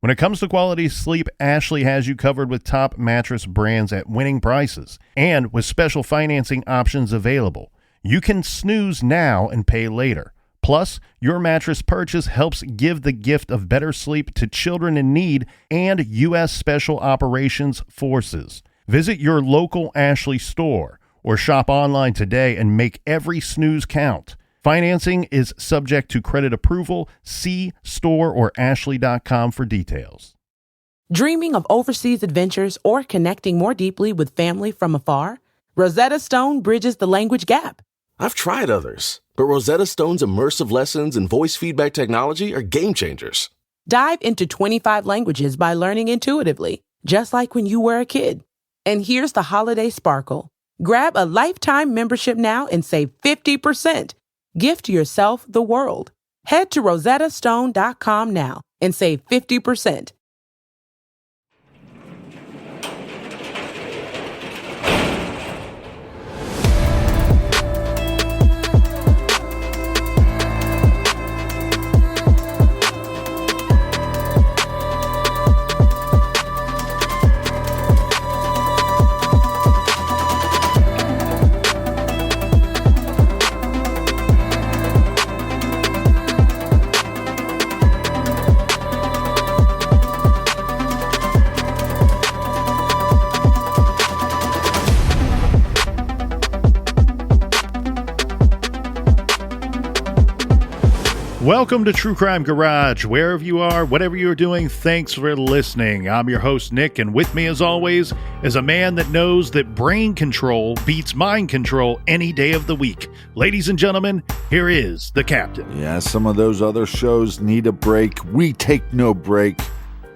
When it comes to quality sleep, Ashley has you covered with top mattress brands at winning prices and with special financing options available. You can snooze now and pay later. Plus, your mattress purchase helps give the gift of better sleep to children in need and U.S. Special Operations Forces. Visit your local Ashley store or shop online today and make every snooze count. Financing is subject to credit approval. See store or ashley.com for details. Dreaming of overseas adventures or connecting more deeply with family from afar? Rosetta Stone bridges the language gap. I've tried others, but Rosetta Stone's immersive lessons and voice feedback technology are game changers. Dive into 25 languages by learning intuitively, just like when you were a kid. And here's the holiday sparkle. Grab a lifetime membership now and save 50%. Gift yourself the world. Head to rosettastone.com now and save 50%. Welcome to True Crime Garage. Wherever you are, whatever you're doing, thanks for listening. I'm your host, Nick, and with me, as always, is a man that knows that brain control beats mind control any day of the week. Ladies and gentlemen, here is the captain. Yeah, some of those other shows need a break. We take no break,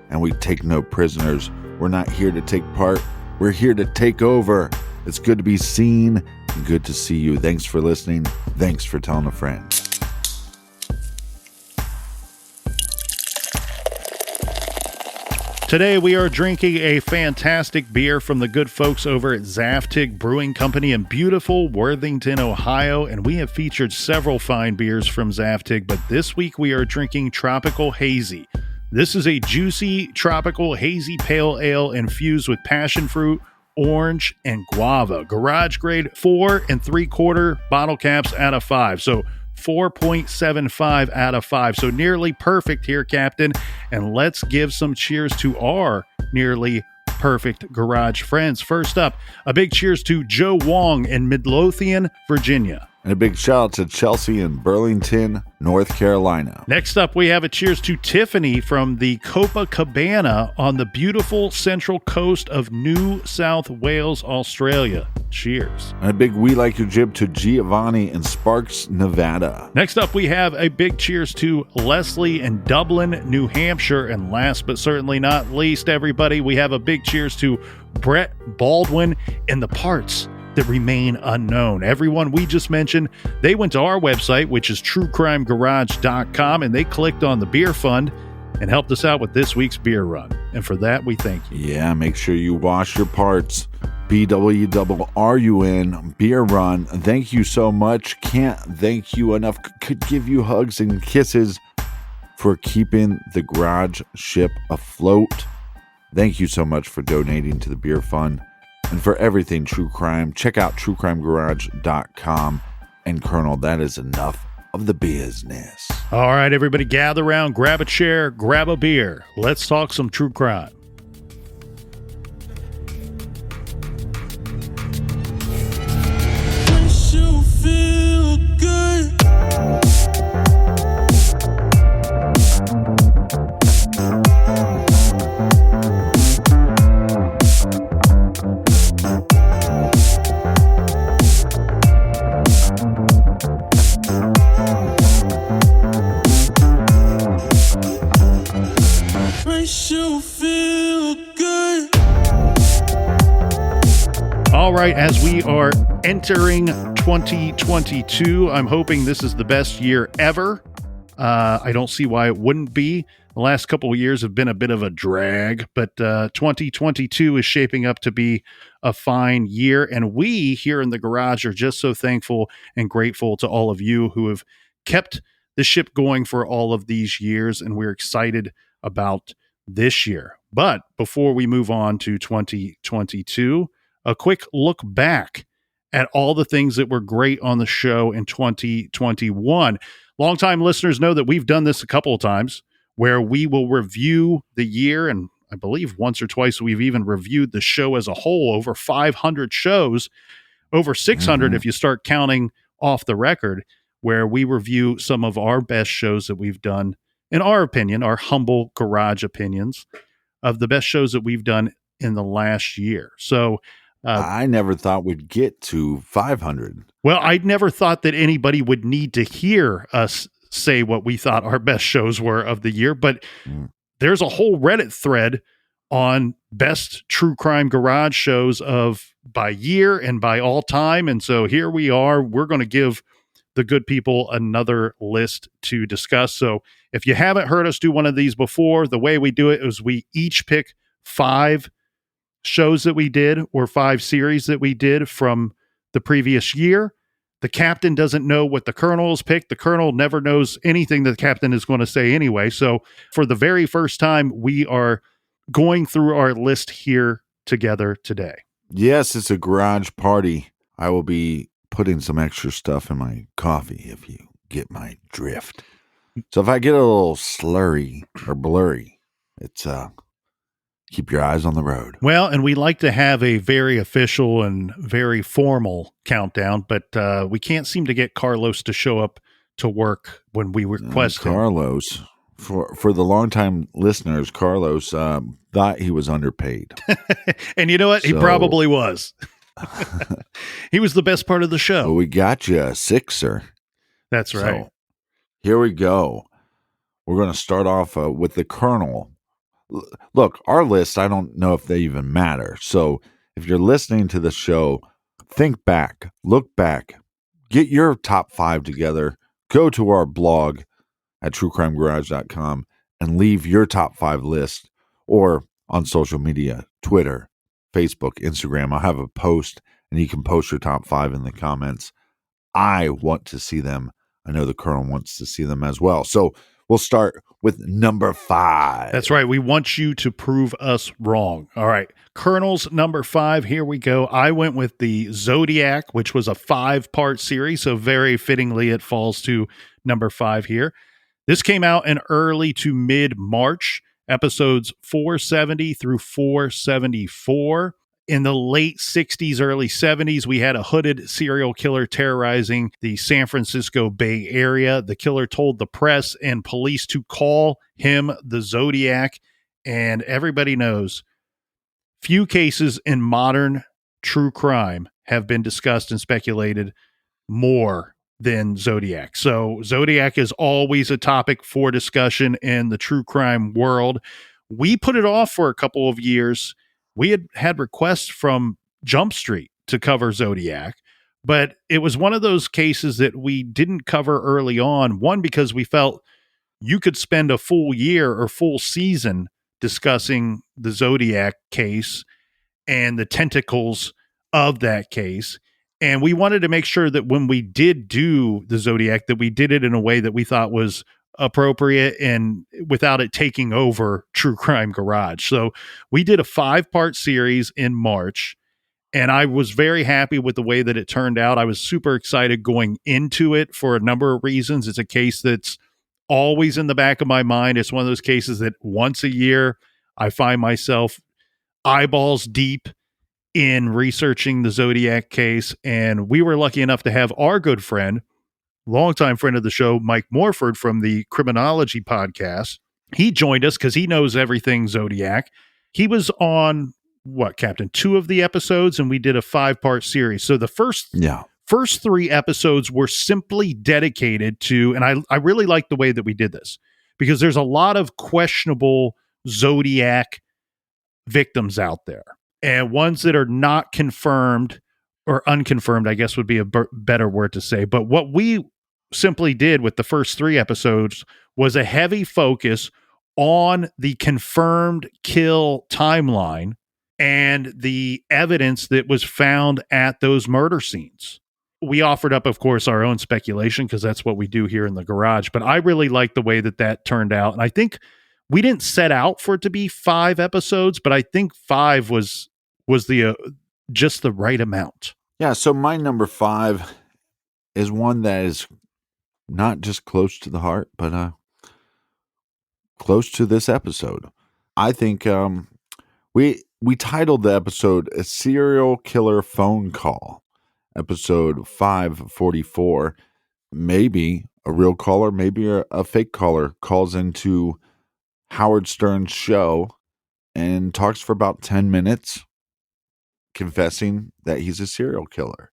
and we take no prisoners. We're not here to take part. We're here to take over. It's good to be seen and good to see you. Thanks for listening. Thanks for telling a friend. Today we are drinking a fantastic beer from the good folks over at Zaftig Brewing Company in beautiful Worthington, Ohio, and we have featured several fine beers from Zaftig, but this week we are drinking Tropical Hazy. This is a juicy, tropical, hazy pale ale infused with passion fruit, orange, and guava. Garage grade 4 3/4 bottle caps out of 5. So 4.75 out of 5. So nearly perfect here, Captain. And let's give some cheers to our nearly perfect garage friends. First up, a big cheers to Joe Wong in Midlothian, Virginia. And a big shout out to Chelsea in Burlington, North Carolina. Next up, we have a cheers to Tiffany from the Copacabana on the beautiful central coast of New South Wales, Australia. Cheers. And a big we like your jib to Giovanni in Sparks, Nevada. Next up, we have a big cheers to Leslie in Dublin, New Hampshire. And last but certainly not least, everybody, we have a big cheers to Brett Baldwin in the parts that remain unknown. Everyone we just mentioned, they went to our website, which is truecrimegarage.com, and they clicked on the beer fund and helped us out with this week's beer run. And for that, we thank you. Yeah, make sure you wash your parts. BWRUN beer run. Thank you so much. Can't thank you enough. Could give you hugs and kisses for keeping the garage ship afloat. Thank you so much for donating to the beer fund. And for everything true crime, check out truecrimegarage.com. And Colonel, that is enough of the business. All right, everybody, gather around, grab a chair, grab a beer. Let's talk some true crime. Makes you feel good. Makes you feel good. All right, as we are entering 2022, I'm hoping this is the best year ever. I don't see why it wouldn't be. The last couple of years have been a bit of a drag, but 2022 is shaping up to be a fine year. And we here in the garage are just so thankful and grateful to all of you who have kept the ship going for all of these years. And we're excited about this year. But before we move on to 2022, a quick look back at all the things that were great on the show in 2021. Longtime listeners know that we've done this a couple of times where we will review the year, and I believe once or twice we've even reviewed the show as a whole, over 500 shows, over 600 if you start counting off the record, where we review some of our best shows that we've done, in our opinion, our humble garage opinions of the best shows that we've done in the last year. So I never thought we'd get to 500. well, I never thought that anybody would need to hear us say what we thought our best shows were of the year, but there's a whole Reddit thread on best true crime garage shows of by year and by all time. And so here we are. We're going to give the good people another list to discuss. So if you haven't heard us do one of these before, the way we do it is we each pick 5 shows that we did or 5 series that we did from the previous year. The captain doesn't know what the colonel has picked. The colonel never knows anything that the captain is going to say anyway. So for the very first time, we are going through our list here together today. Yes, it's a garage party. I will be putting some extra stuff in my coffee if you get my drift. So if I get a little slurry or blurry, it's keep your eyes on the road. Well, and we like to have a very official and very formal countdown, but we can't seem to get Carlos to show up to work when we request him. Carlos, for the longtime listeners, Carlos thought he was underpaid. And you know what? He probably was. He was the best part of the show. Well, we got you a 6er. That's right. So, here we go. We're going to start off with the colonel. Look, our list, I don't know if they even matter. So if you're listening to the show, think back, look back, get your top 5 together, go to our blog at truecrimegarage.com and leave your top 5 list, or on social media, Twitter, Facebook, Instagram. I'll have a post and you can post your top 5 in the comments. I want to see them. I know the colonel wants to see them as well. So we'll start with number 5. That's right. We want you to prove us wrong. All right. Colonel's number 5. Here we go. I went with the Zodiac, which was a 5-part series. So very fittingly, it falls to number 5 here. This came out in early to mid-March, episodes 470 through 474. In the late 60s, early 70s, we had a hooded serial killer terrorizing the San Francisco Bay Area. The killer told the press and police to call him the Zodiac. And everybody knows few cases in modern true crime have been discussed and speculated more than Zodiac. So Zodiac is always a topic for discussion in the true crime world. We put it off for a couple of years. We had requests from Jump Street to cover Zodiac, but it was one of those cases that we didn't cover early on. One, because we felt you could spend a full year or full season discussing the Zodiac case and the tentacles of that case. And we wanted to make sure that when we did do the Zodiac, that we did it in a way that we thought was appropriate and without it taking over True Crime Garage. So we did a 5-part series in March, and I was very happy with the way that it turned out. I was super excited going into it for a number of reasons. It's a case that's always in the back of my mind. It's one of those cases that once a year I find myself eyeballs deep in researching the Zodiac case. And we were lucky enough to have our good friend, longtime friend of the show, Mike Morford from the Criminology podcast. He joined us because he knows everything Zodiac. He was on, Captain, 2 of the episodes, and we did a 5-part series. So the first 3 episodes were simply dedicated to, and I really like the way that we did this, because there's a lot of questionable Zodiac victims out there, and ones that are not confirmed or unconfirmed, I guess would be a better word to say. But what we simply did with the first 3 episodes was a heavy focus on the confirmed kill timeline and the evidence that was found at those murder scenes. We offered up, of course, our own speculation because that's what we do here in the garage. But I really like the way that turned out. And I think we didn't set out for it to be 5 episodes, but I think 5 was the just the right amount. Yeah, so my number 5 is one that is not just close to the heart, but close to this episode. I think we titled the episode "A Serial Killer Phone Call," episode 544. Maybe a real caller, maybe a fake caller calls into Howard Stern's show and talks for about 10 minutes, confessing that he's a serial killer.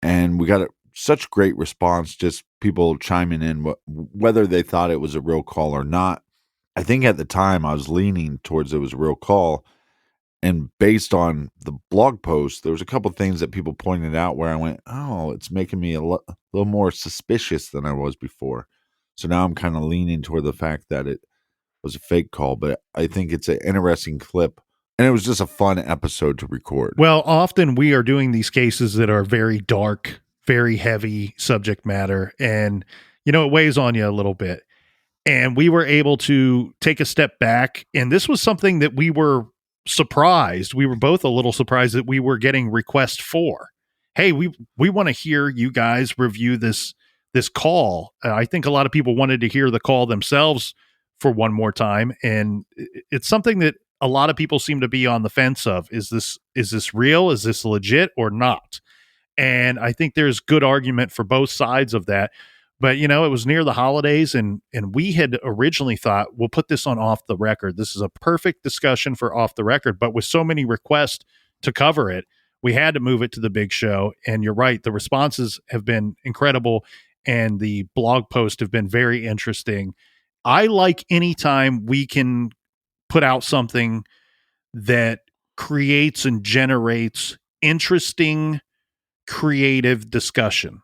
And we got such great response, just people chiming in, whether they thought it was a real call or not. I think at the time I was leaning towards it was a real call. And based on the blog post, there was a couple things that people pointed out where I went, oh, it's making me a little more suspicious than I was before. So now I'm kind of leaning toward the fact that it was a fake call, but I think it's an interesting clip. And it was just a fun episode to record. Well, often we are doing these cases that are very dark, very heavy subject matter, and it weighs on you a little bit. And we were able to take a step back, and this was something that we were surprised. We were both a little surprised that we were getting requests for. Hey, we want to hear you guys review this call. I think a lot of people wanted to hear the call themselves for one more time, and it's something that a lot of people seem to be on the fence of. Is this real? Is this legit or not? And I think there's good argument for both sides of that. But, it was near the holidays, and we had originally thought, we'll put this on Off the Record. This is a perfect discussion for Off the Record. But with so many requests to cover it, we had to move it to the big show. And you're right, the responses have been incredible, and the blog posts have been very interesting. I like anytime we can put out something that creates and generates interesting, creative discussion.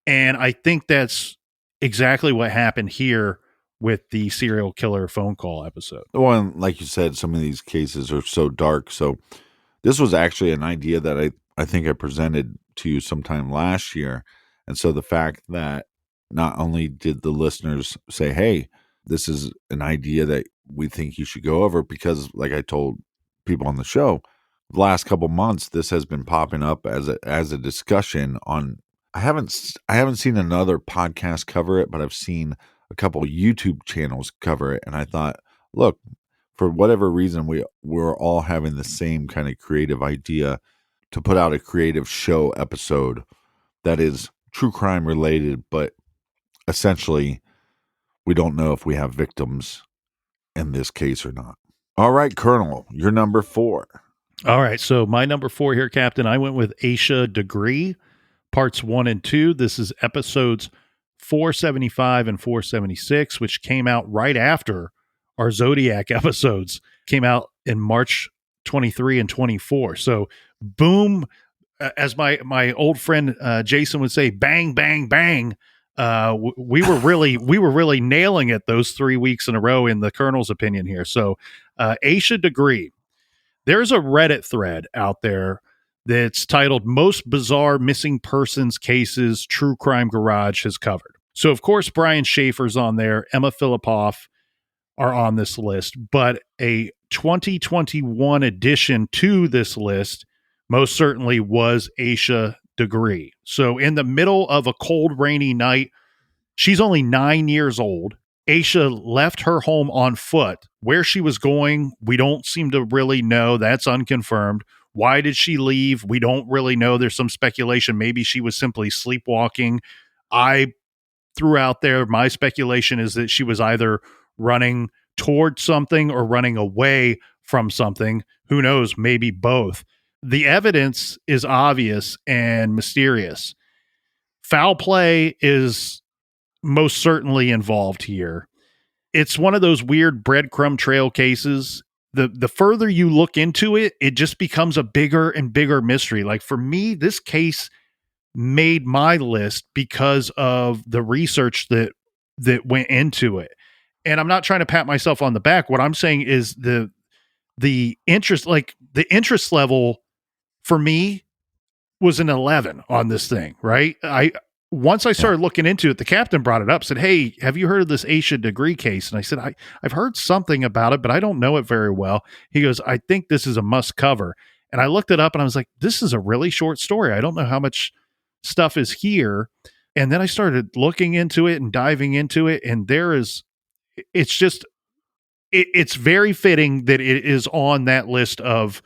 And I think that's exactly what happened here with the serial killer phone call episode. Well, and like you said, some of these cases are so dark. So this was actually an idea that I think I presented to you sometime last year. And so the fact that not only did the listeners say, hey, this is an idea that we think you should go over, because like I told people on the show, the last couple months, this has been popping up as a discussion on. I haven't seen another podcast cover it, but I've seen a couple YouTube channels cover it, and I thought, look, for whatever reason, we're all having the same kind of creative idea to put out a creative show episode that is true crime related, but essentially we don't know if we have victims in this case or not. All right, Colonel, you're number 4. All right, so my number 4 here, Captain, I went with Aisha Degree, parts 1 and 2. This is episodes 475 and 476, which came out right after our Zodiac episodes came out in March 23 and 24. So boom, as my old friend Jason would say, bang, bang, bang. We were really nailing it those 3 weeks in a row in the Colonel's opinion here. So Aisha Degree, there's a Reddit thread out there that's titled Most Bizarre Missing Persons Cases True Crime Garage has covered. So, of course, Brian Schaefer's on there. Emma Filipoff are on this list. But a 2021 addition to this list most certainly was Aisha Degree. So, in the middle of a cold, rainy night, she's only 9 years old. Aisha left her home on foot. Where she was going, we don't seem to really know. That's unconfirmed. Why did she leave? We don't really know. There's some speculation. Maybe she was simply sleepwalking. I threw out there, my speculation is that she was either running toward something or running away from something. Who knows? Maybe both. The evidence is obvious and mysterious. Foul play is most certainly involved here. It's one of those weird breadcrumb trail cases. The further you look into it, it just becomes a bigger and bigger mystery. Like for me, this case made my list because of the research that went into it. And I'm not trying to pat myself on the back. What I'm saying is the interest level for me was an 11 on this thing, right? once I started looking into it, the captain brought it up, said, "Hey, have you heard of this Aisha Degree case?" And I said, I've heard something about it, but I don't know it very well. He goes, "I think this is a must cover." And I looked it up and I was like, this is a really short story. I don't know how much stuff is here. And then I started looking into it and diving into it. And it's just, it's very fitting that it is on that list of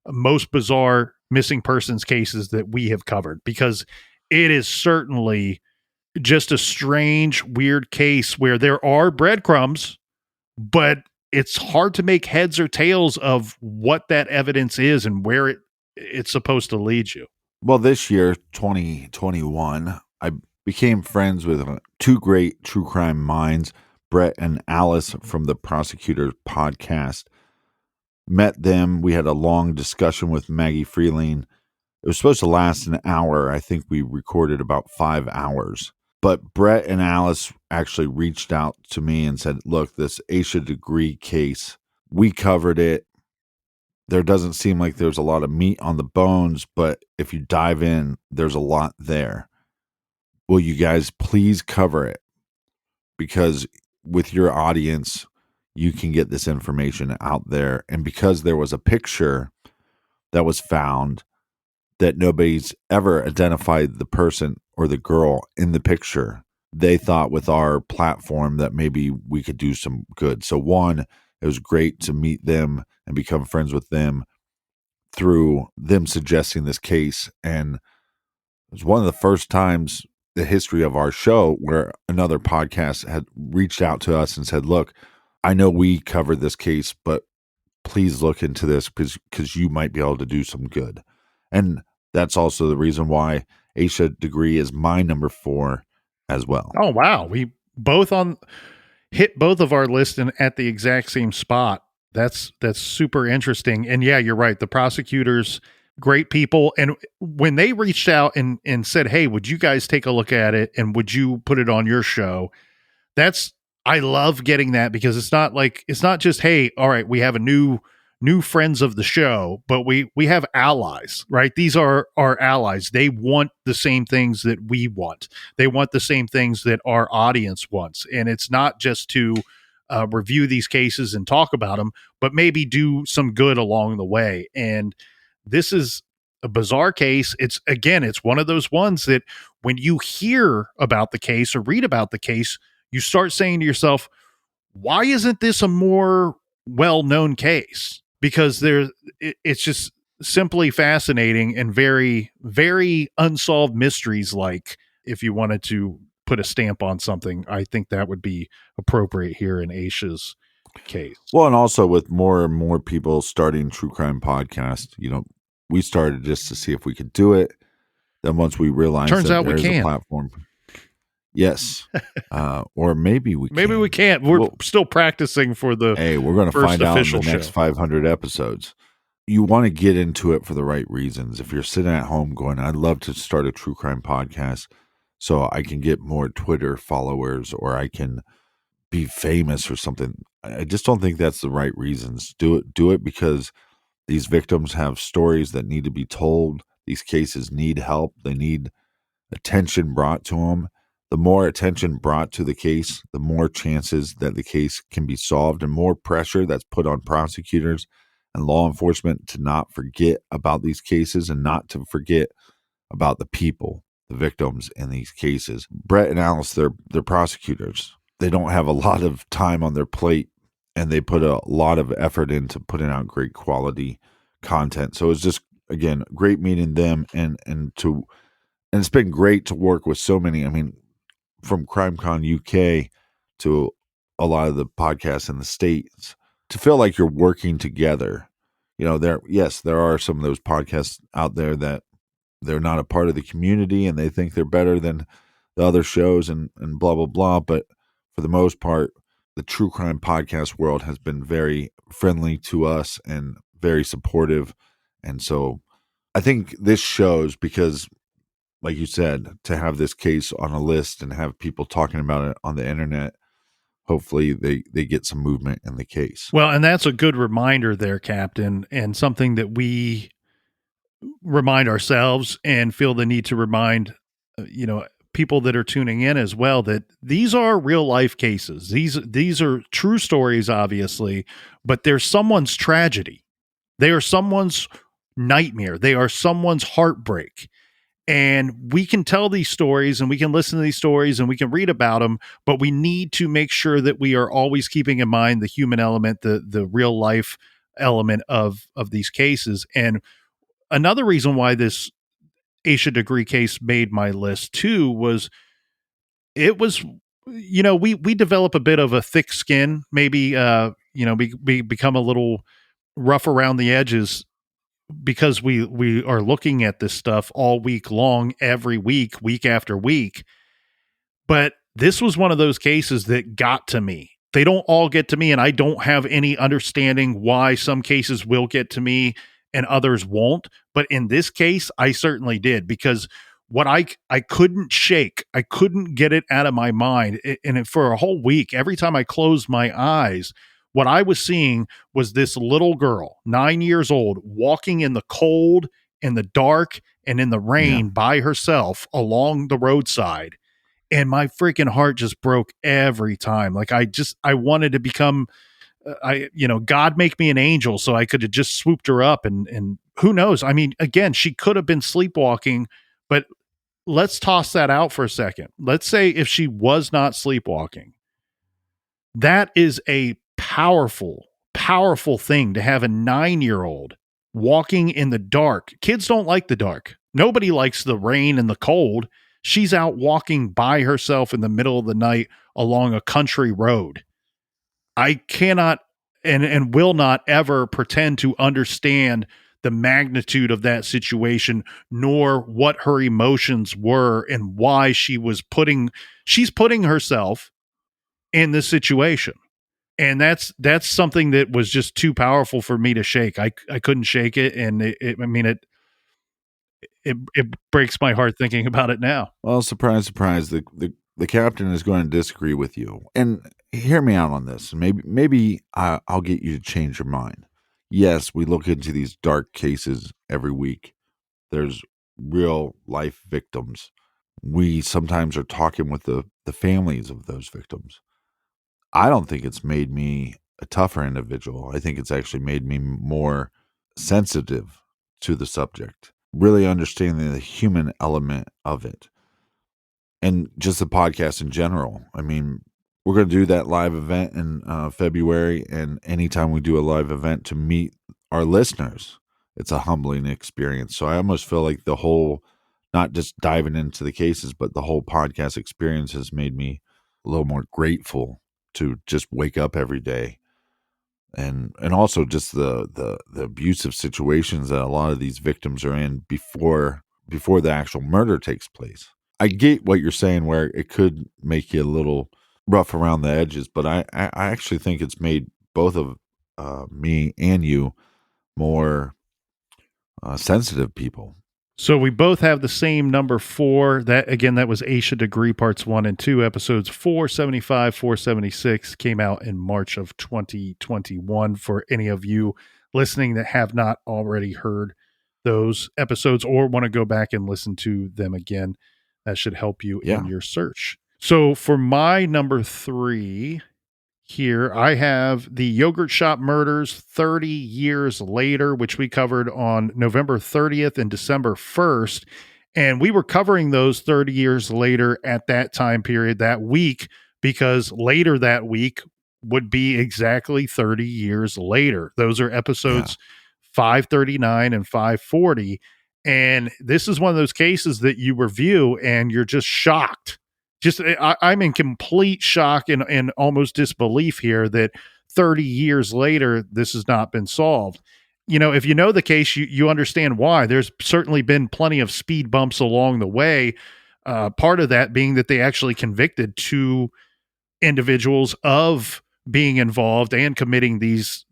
most bizarre missing persons cases that we have covered, because it is certainly just a strange, weird case where there are breadcrumbs, but it's hard to make heads or tails of what that evidence is and where it's supposed to lead you. Well, this year, 2021, I became friends with two great true crime minds, Brett and Alice from the Prosecutor podcast. Met them. We had a long discussion with Maggie Freeling. It was supposed to last an hour. I think we recorded about 5 hours. But Brett and Alice actually reached out to me and said, look, this Aisha Degree case, we covered it. There doesn't seem like there's a lot of meat on the bones, but if you dive in, there's a lot there. Will you guys please cover it? Because with your audience, you can get this information out there. And because there was a picture that was found that nobody's ever identified the person or the girl in the picture, they thought with our platform that maybe we could do some good. So one, it was great to meet them and become friends with them through them suggesting this case. And it was one of the first times in the history of our show where another podcast had reached out to us and said, look, I know we covered this case, but please look into this because you might be able to do some good. And that's also the reason why Aisha Degree is my number 4 as well. Oh, wow. We both hit both of our lists at the exact same spot. That's super interesting. And yeah, you're right. The prosecutors, great people. And when they reached out and said, hey, would you guys take a look at it? And would you put it on your show? I love getting that, because it's not just, hey, all right, we have a new friends of the show, but we have allies, right? These are our allies. They want the same things that we want. They want the same things that our audience wants. And it's not just to review these cases and talk about them, but maybe do some good along the way. And this is a bizarre case. It's one of those ones that when you hear about the case or read about the case, you start saying to yourself, why isn't this a more well-known case? Because it's just simply fascinating and very, very unsolved mysteries. Like, if you wanted to put a stamp on something, I think that would be appropriate here in Aisha's case. Well, and also with more and more people starting true crime podcasts, we started just to see if we could do it. Then once we realized turns out there's we can. a platform. Yes. Or maybe we Maybe we can't. We're still practicing for the Hey, we're going to find out in the next show. 500 episodes. You want to get into it for the right reasons. If you're sitting at home going, I'd love to start a true crime podcast so I can get more Twitter followers or I can be famous or something. I just don't think that's the right reasons. Do it because these victims have stories that need to be told. These cases need help. They need attention brought to them. The more attention brought to the case, the more chances that the case can be solved and more pressure that's put on prosecutors and law enforcement to not forget about these cases and not to forget about the people, the victims in these cases. Brett and Alice, they're prosecutors. They don't have a lot of time on their plate, and they put a lot of effort into putting out great quality content. So it's just, again, great meeting them and it's been great to work with so many. I mean, from CrimeCon UK to a lot of the podcasts in the States, to feel like you're working together. There are some of those podcasts out there that they're not a part of the community and they think they're better than the other shows and blah, blah, blah. But for the most part, the true crime podcast world has been very friendly to us and very supportive. And so I think this shows because, like you said, to have this case on a list and have people talking about it on the internet, hopefully they get some movement in the case. Well, and that's a good reminder there, Captain, and something that we remind ourselves and feel the need to remind, people that are tuning in as well that these are real life cases. These are true stories, obviously, but they're someone's tragedy. They are someone's nightmare. They are someone's heartbreak. And we can tell these stories and we can listen to these stories and we can read about them, but we need to make sure that we are always keeping in mind the human element, the real life element of these cases. And another reason why this Aisha Degree case made my list too was it was, we develop a bit of a thick skin, maybe become a little rough around the edges because we are looking at this stuff all week long, every week, week after week. But this was one of those cases that got to me. They don't all get to me, and I don't have any understanding why some cases will get to me and others won't. But in this case, I certainly did, because what I couldn't shake, I couldn't get it out of my mind. And for a whole week, every time I closed my eyes, what I was seeing was this little girl, 9 years old, walking in the cold, in the dark, and in the rain by herself along the roadside. And my freaking heart just broke every time. Like I wanted to become, God make me an angel so I could have just swooped her up and who knows? I mean, again, she could have been sleepwalking, but let's toss that out for a second. Let's say if she was not sleepwalking, that is a powerful, powerful thing to have a 9-year-old walking in the dark. Kids don't like the dark. Nobody likes the rain and the cold. She's out walking by herself in the middle of the night along a country road. I cannot and will not ever pretend to understand the magnitude of that situation, nor what her emotions were and why she's putting herself in this situation. And that's something that was just too powerful for me to shake. I couldn't shake it. And it breaks my heart thinking about it now. Well, surprise, surprise. The captain is going to disagree with you. And hear me out on this. Maybe I'll get you to change your mind. Yes, we look into these dark cases every week. There's real life victims. We sometimes are talking with the families of those victims. I don't think it's made me a tougher individual. I think it's actually made me more sensitive to the subject, really understanding the human element of it. And just the podcast in general. I mean, we're going to do that live event in February. And anytime we do a live event to meet our listeners, it's a humbling experience. So I almost feel like the whole, not just diving into the cases, but the whole podcast experience has made me a little more grateful to just wake up every day. And also just the abusive situations that a lot of these victims are in before the actual murder takes place. I get what you're saying, where it could make you a little rough around the edges, but I actually think it's made both of me and you more sensitive people. So we both have the same number 4. That was Aisha Degree Parts 1 and 2. Episodes 475, 476 came out in March of 2021. For any of you listening that have not already heard those episodes or want to go back and listen to them again, that should help you in your search. So for my number 3 here, I have the Yogurt Shop Murders 30 years later, which we covered on November 30th and December 1st. And we were covering those 30 years later at that time period, that week, because later that week would be exactly 30 years later. Those are episodes 539 and 540. And this is one of those cases that you review and you're just shocked. I'm in complete shock and almost disbelief here that 30 years later, this has not been solved. If you know the case, you understand why. There's certainly been plenty of speed bumps along the way. Part of that being that they actually convicted 2 individuals of being involved and committing these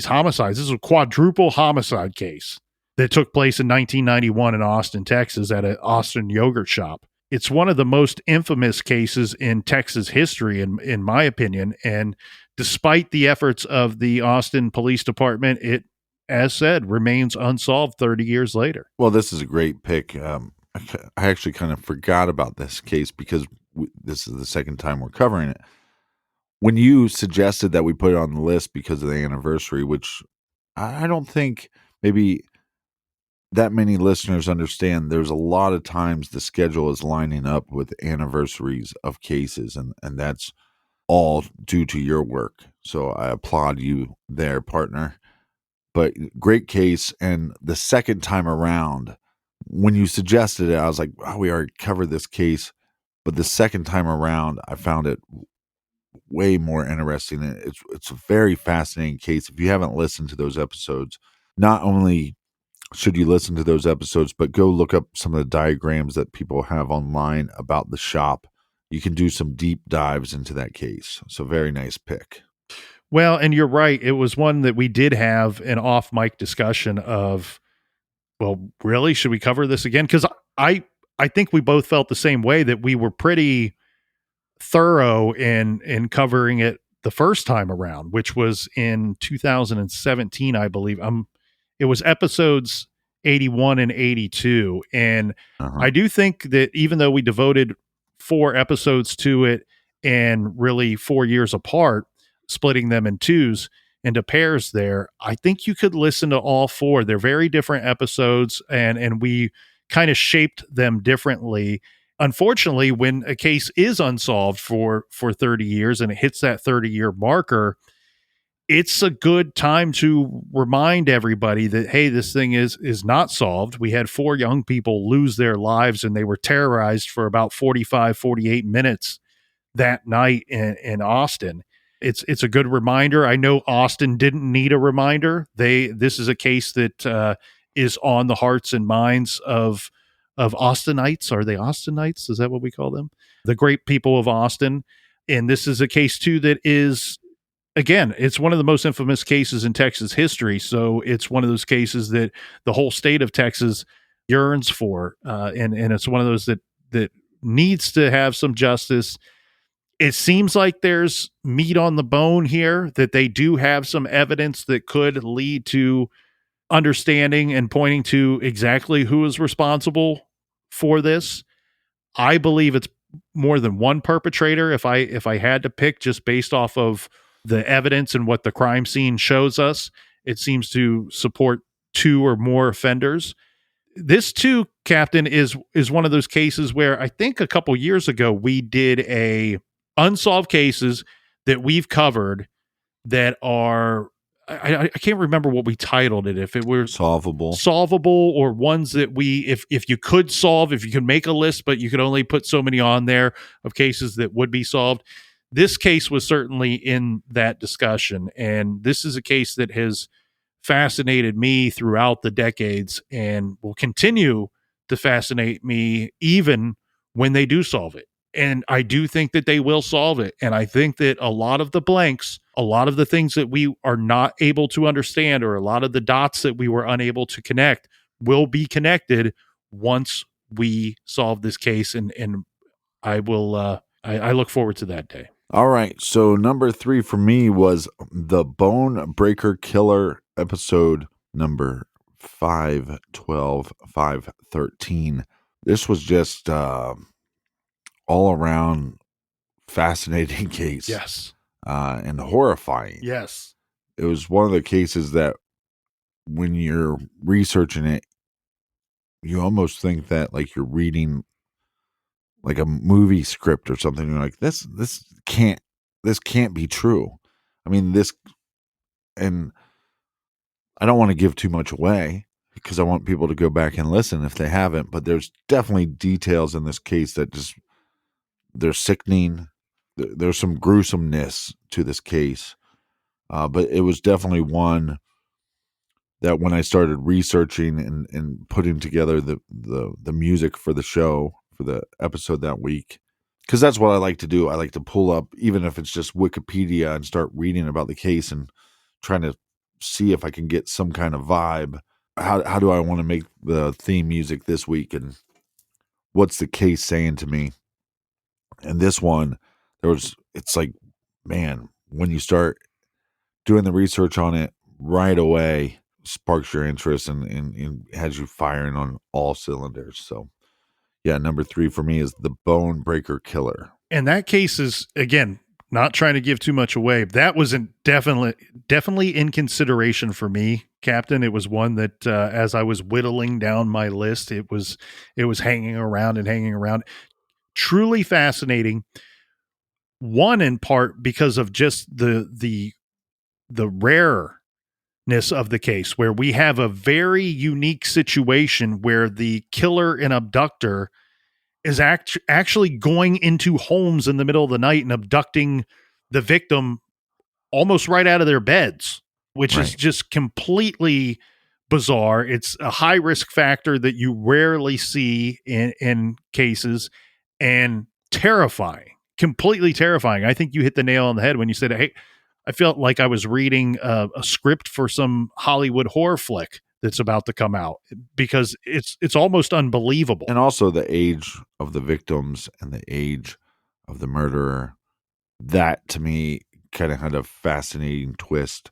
homicides. This is a quadruple homicide case that took place in 1991 in Austin, Texas, at an Austin yogurt shop. It's one of the most infamous cases in Texas history, in my opinion. And despite the efforts of the Austin Police Department, it, as said, remains unsolved 30 years later. Well, this is a great pick. I actually kind of forgot about this case because this is the second time we're covering it. When you suggested that we put it on the list because of the anniversary, which I don't think maybe that many listeners understand, there's a lot of times the schedule is lining up with anniversaries of cases, and that's all due to your work. So I applaud you there, partner. But great case. And the second time around, when you suggested it, I was like, oh, we already covered this case. But the second time around, I found it way more interesting. It's a very fascinating case. If you haven't listened to those episodes, not only should you listen to those episodes, but go look up some of the diagrams that people have online about the shop. You can do some deep dives into that case. So very nice pick. Well, and you're right. It was one that we did have an off mic discussion of, well, really, should we cover this again? Because I think we both felt the same way, that we were pretty thorough in covering it the first time around, which was in 2017, I believe. It was episodes 81 and 82. And I do think that even though we devoted 4 episodes to it and really 4 years apart, splitting them in twos into pairs there, I think you could listen to all 4. They're very different episodes, and we kind of shaped them differently. Unfortunately, when a case is unsolved for 30 years and it hits that 30-year marker, it's a good time to remind everybody that, hey, this thing is not solved. We had 4 young people lose their lives, and they were terrorized for about 45, 48 minutes that night in Austin. It's a good reminder. I know Austin didn't need a reminder. This is a case that is on the hearts and minds of Austinites. Are they Austinites? Is that what we call them? The great people of Austin. And this is a case too that is, again, it's one of the most infamous cases in Texas history. So it's one of those cases that the whole state of Texas yearns for, and it's one of those that needs to have some justice. It seems like there's meat on the bone here, that they do have some evidence that could lead to understanding and pointing to exactly who is responsible for this. I believe it's more than one perpetrator. If I had to pick, just based off of the evidence and what the crime scene shows us, it seems to support 2 or more offenders. This too, Captain, is one of those cases where I think a couple years ago we did a unsolved cases that we've covered that are, I can't remember what we titled it, if it were solvable or ones that we, if you could solve, if you could make a list, but you could only put so many on there of cases that would be solved. This case was certainly in that discussion. And this is a case that has fascinated me throughout the decades and will continue to fascinate me even when they do solve it. And I do think that they will solve it. And I think that a lot of the blanks, a lot of the things that we are not able to understand, or a lot of the dots that we were unable to connect, will be connected once we solve this case. And I will, I look forward to that day. All right. So number 3 for me was the Bone Breaker Killer, episode number 512, 513. This was just all around fascinating case. Yes. And horrifying. Yes. It was one of the cases that when you're researching it, you almost think that like you're reading like a movie script or something. You're like, this can't be true. I mean, and I don't want to give too much away because I want people to go back and listen if they haven't, but there's definitely details in this case that just, they're sickening. There's some gruesomeness to this case. But it was definitely one that when I started researching and putting together the music for the show, for the episode that week, because that's what I like to do. I like to pull up, even if it's just Wikipedia, and start reading about the case and trying to see if I can get some kind of vibe. How do I want to make the theme music this week, and what's the case saying to me? And this one, it's like, man, when you start doing the research on it right away, sparks your interest and has you firing on all cylinders. So Yeah, number 3 for me is the Bone Breaker Killer. And that case is, again, not trying to give too much away. That was definitely in consideration for me, Captain. It was one that, as I was whittling down my list, it was hanging around and hanging around. Truly fascinating. One in part because of just the rareness of the case, where we have a very unique situation where the killer and abductor is actually going into homes in the middle of the night and abducting the victim almost right out of their beds, which is just completely bizarre. It's a high risk factor that you rarely see in cases, and terrifying, completely terrifying. I think you hit the nail on the head when you said, hey, I felt like I was reading a script for some Hollywood horror flick that's about to come out, because it's almost unbelievable. And also the age of the victims and the age of the murderer. That, to me, kind of had a fascinating twist.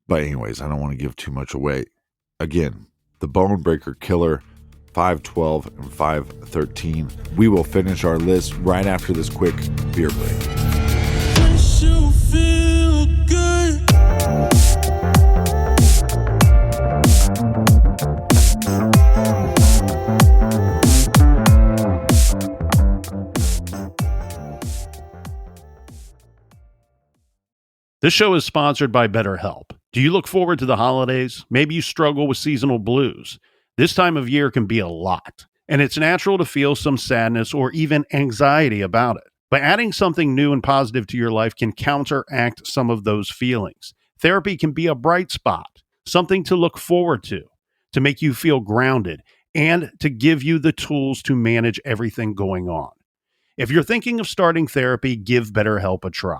But anyways, I don't want to give too much away. Again, the Bone Breaker Killer, 512 and 513. We will finish our list right after this quick beer break. Makes you feel good. This show is sponsored by BetterHelp. Do you look forward to the holidays? Maybe you struggle with seasonal blues. This time of year can be a lot, and it's natural to feel some sadness or even anxiety about it. But adding something new and positive to your life can counteract some of those feelings. Therapy can be a bright spot, something to look forward to make you feel grounded, and to give you the tools to manage everything going on. If you're thinking of starting therapy, give BetterHelp a try.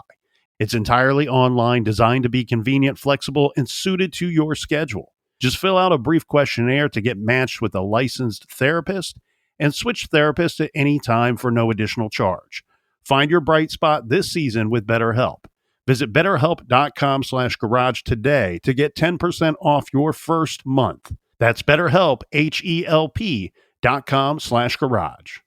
It's entirely online, designed to be convenient, flexible, and suited to your schedule. Just fill out a brief questionnaire to get matched with a licensed therapist, and switch therapists at any time for no additional charge. Find your bright spot this season with BetterHelp. Visit betterhelp.com/garage today to get 10% off your first month. That's BetterHelp, HELP.com/garage.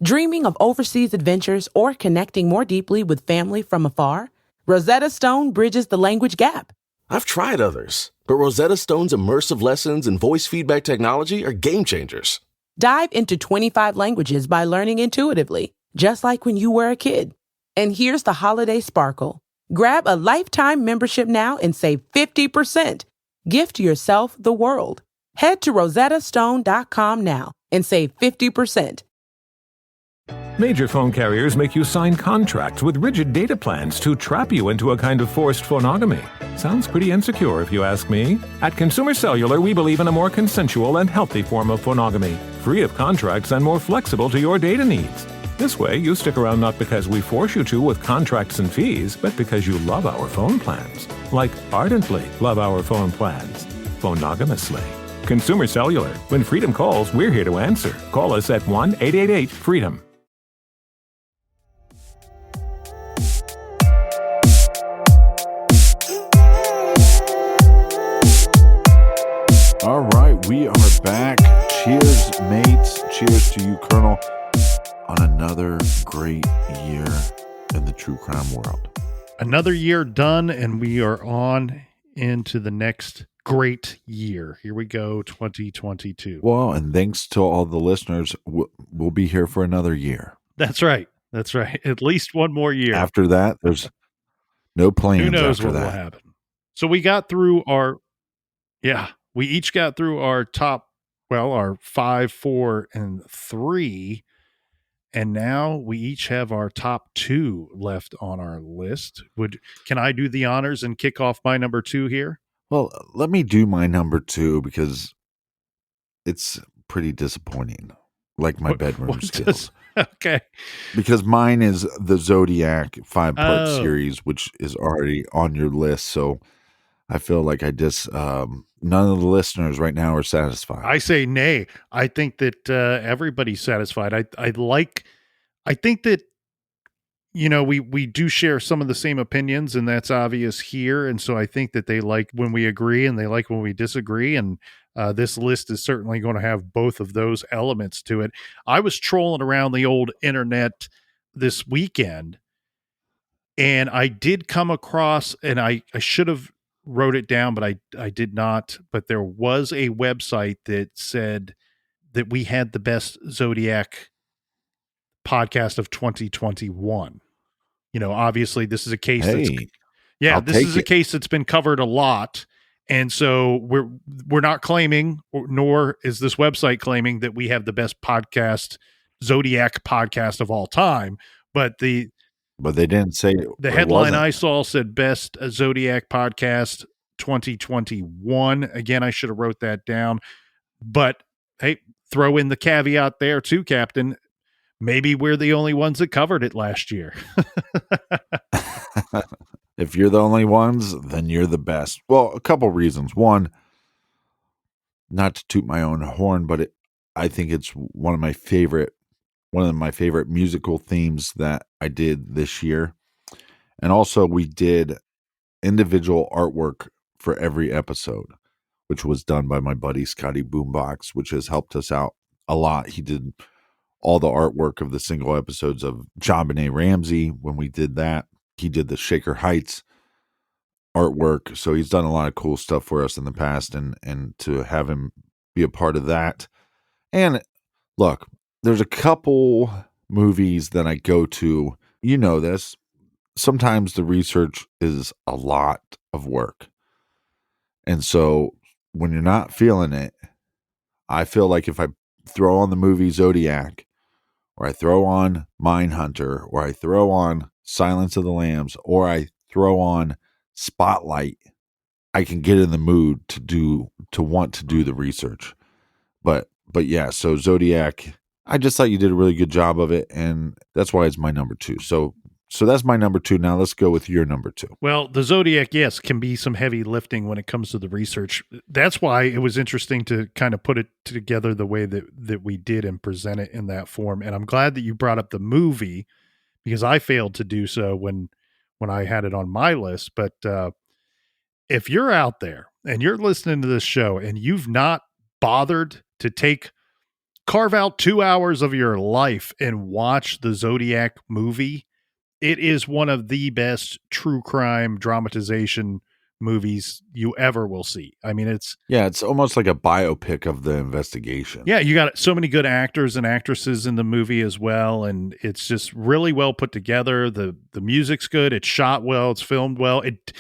Dreaming of overseas adventures or connecting more deeply with family from afar? Rosetta Stone bridges the language gap. I've tried others, but Rosetta Stone's immersive lessons and voice feedback technology are game changers. Dive into 25 languages by learning intuitively, just like when you were a kid. And here's the holiday sparkle. Grab a lifetime membership now and save 50%. Gift yourself the world. Head to rosettastone.com now and save 50%. Major phone carriers make you sign contracts with rigid data plans to trap you into a kind of forced phonogamy. Sounds pretty insecure if you ask me. At Consumer Cellular, we believe in a more consensual and healthy form of phonogamy, free of contracts and more flexible to your data needs. This way, you stick around not because we force you to with contracts and fees, but because you love our phone plans. Like ardently love our phone plans. Phonogamously. Consumer Cellular. When freedom calls, we're here to answer. Call us at 1-888-FREEDOM. All right, we are back. Cheers, mates. Cheers to you, Colonel, on another great year in the true crime world. Another year done, and we are on into the next great year. Here we go, 2022. Well, and thanks to all the listeners, we'll be here for another year. That's right. That's right. At least one more year. After that, there's no plans. Who knows after what that will happen? So we got through we each got through our top, our 5, 4, and 3. And now we each have our top 2 left on our list. Can I do the honors and kick off my number 2 here? Well, let me do my number 2 because it's pretty disappointing. Like my bedroom skills. Okay. Because mine is the Zodiac 5-part series, which is already on your list. So I feel like none of the listeners right now are satisfied. I say nay. I think that everybody's satisfied. I think that we do share some of the same opinions, and that's obvious here. And so I think that they like when we agree and they like when we disagree. And this list is certainly going to have both of those elements to it. I was trolling around the old internet this weekend, and I did come across, and I should have wrote it down, but I did not. But there was a website that said that we had the best Zodiac podcast of 2021. Obviously this is a case Hey, I'll this is take a it. case that's been covered a lot. And so we're not claiming, nor is this website claiming that we have the best Zodiac podcast of all time. But the But they didn't say it headline wasn't. I saw said best Zodiac podcast 2021. Again, I should have wrote that down. But hey, throw in the caveat there too, Captain. Maybe we're the only ones that covered it last year. If you're the only ones, then you're the best. Well, a couple reasons. One, not to toot my own horn, but I think it's one of my favorite musical themes that I did this year. And also we did individual artwork for every episode, which was done by my buddy Scotty Boombox, which has helped us out a lot. He did all the artwork of the single episodes of JonBenet Ramsey when we did that. He did the Shaker Heights artwork. So he's done a lot of cool stuff for us in the past, and to have him be a part of that. And look, there's a couple movies that I go to, this. Sometimes the research is a lot of work. And so when you're not feeling it, I feel like if I throw on the movie Zodiac, or I throw on Mindhunter, or I throw on Silence of the Lambs, or I throw on Spotlight, I can get in the mood to want to do the research. But yeah, so Zodiac, I just thought you did a really good job of it, and that's why it's my number 2. So that's my number 2. Now let's go with your number 2. Well, the Zodiac, yes, can be some heavy lifting when it comes to the research. That's why it was interesting to kind of put it together the way that we did and present it in that form. And I'm glad that you brought up the movie, because I failed to do so when I had it on my list. But if you're out there and you're listening to this show and you've not bothered to carve out 2 hours of your life and watch the Zodiac movie, it is one of the best true crime dramatization movies you ever will see. I mean, it's almost like a biopic of the investigation. Yeah, you got so many good actors and actresses in the movie as well, and it's just really well put together. The music's good, it's shot well, it's filmed well. It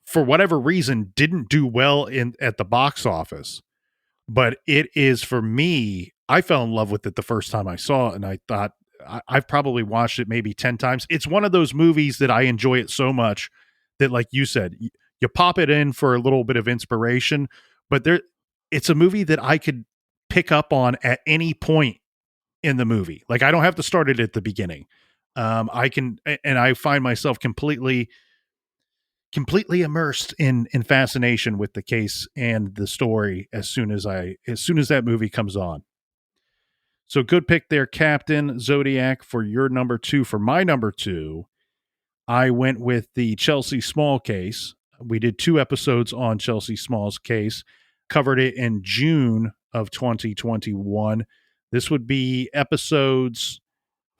for whatever reason didn't do well at the box office, but it is, for me, I fell in love with it the first time I saw it, and I thought I've probably watched it maybe 10 times. It's one of those movies that I enjoy it so much that, like you said, you pop it in for a little bit of inspiration, but it's a movie that I could pick up on at any point in the movie. Like, I don't have to start it at the beginning. I can, and I find myself completely immersed in fascination with the case and the story as soon as that movie comes on. So good pick there, Captain. Zodiac for your number 2. For my number 2, I went with the Chelsea Small case. We did 2 episodes on Chelsea Small's case, covered it in June of 2021. This would be episodes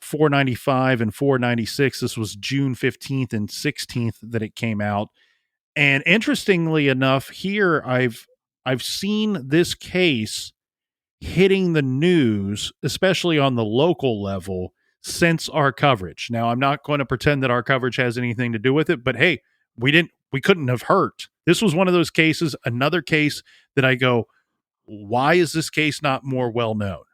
495 and 496. This was June 15th and 16th that it came out. And interestingly enough, here I've seen this case hitting the news, especially on the local level, since our coverage. Now, I'm not going to pretend that our coverage has anything to do with it, but hey, we couldn't have hurt. This was one of those cases, another case that I go, why is this case not more well known?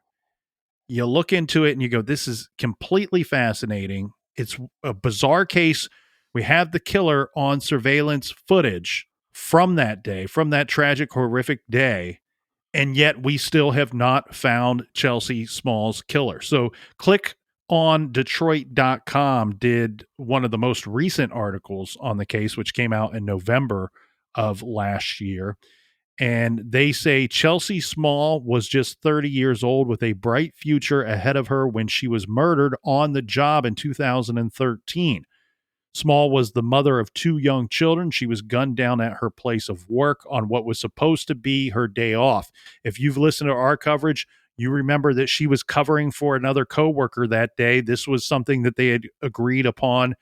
You look into it and you go, this is completely fascinating. It's a bizarre case. We have the killer on surveillance footage from that day, from that tragic, horrific day. And yet we still have not found Chelsea Small's killer. So click on Detroit.com did one of the most recent articles on the case, which came out in November of last year. And they say Chelsea Small was just 30 years old with a bright future ahead of her when she was murdered on the job in 2013. Small was the mother of 2 young children. She was gunned down at her place of work on what was supposed to be her day off. If you've listened to our coverage, you remember that she was covering for another coworker that day. This was something that they had agreed upon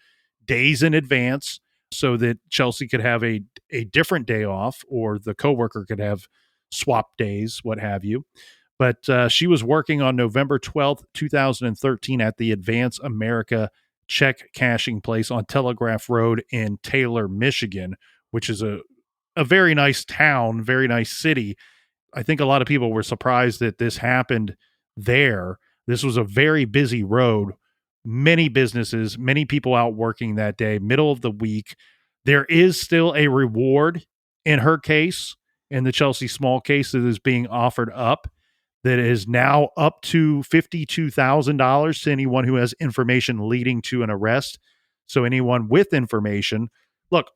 days in advance so that Chelsea could have a different day off, or the coworker could have swap days, what have you. But she was working on November 12th, 2013 at the Advance America check cashing place on Telegraph Road in Taylor, Michigan, which is a very nice town, very nice city. I think a lot of people were surprised that this happened there. This was a very busy road, many businesses, many people out working that day, middle of the week. There is still a reward in her case, in the Chelsea Small case, that is being offered up, that is now up to $52,000 to anyone who has information leading to an arrest. So anyone with information, look,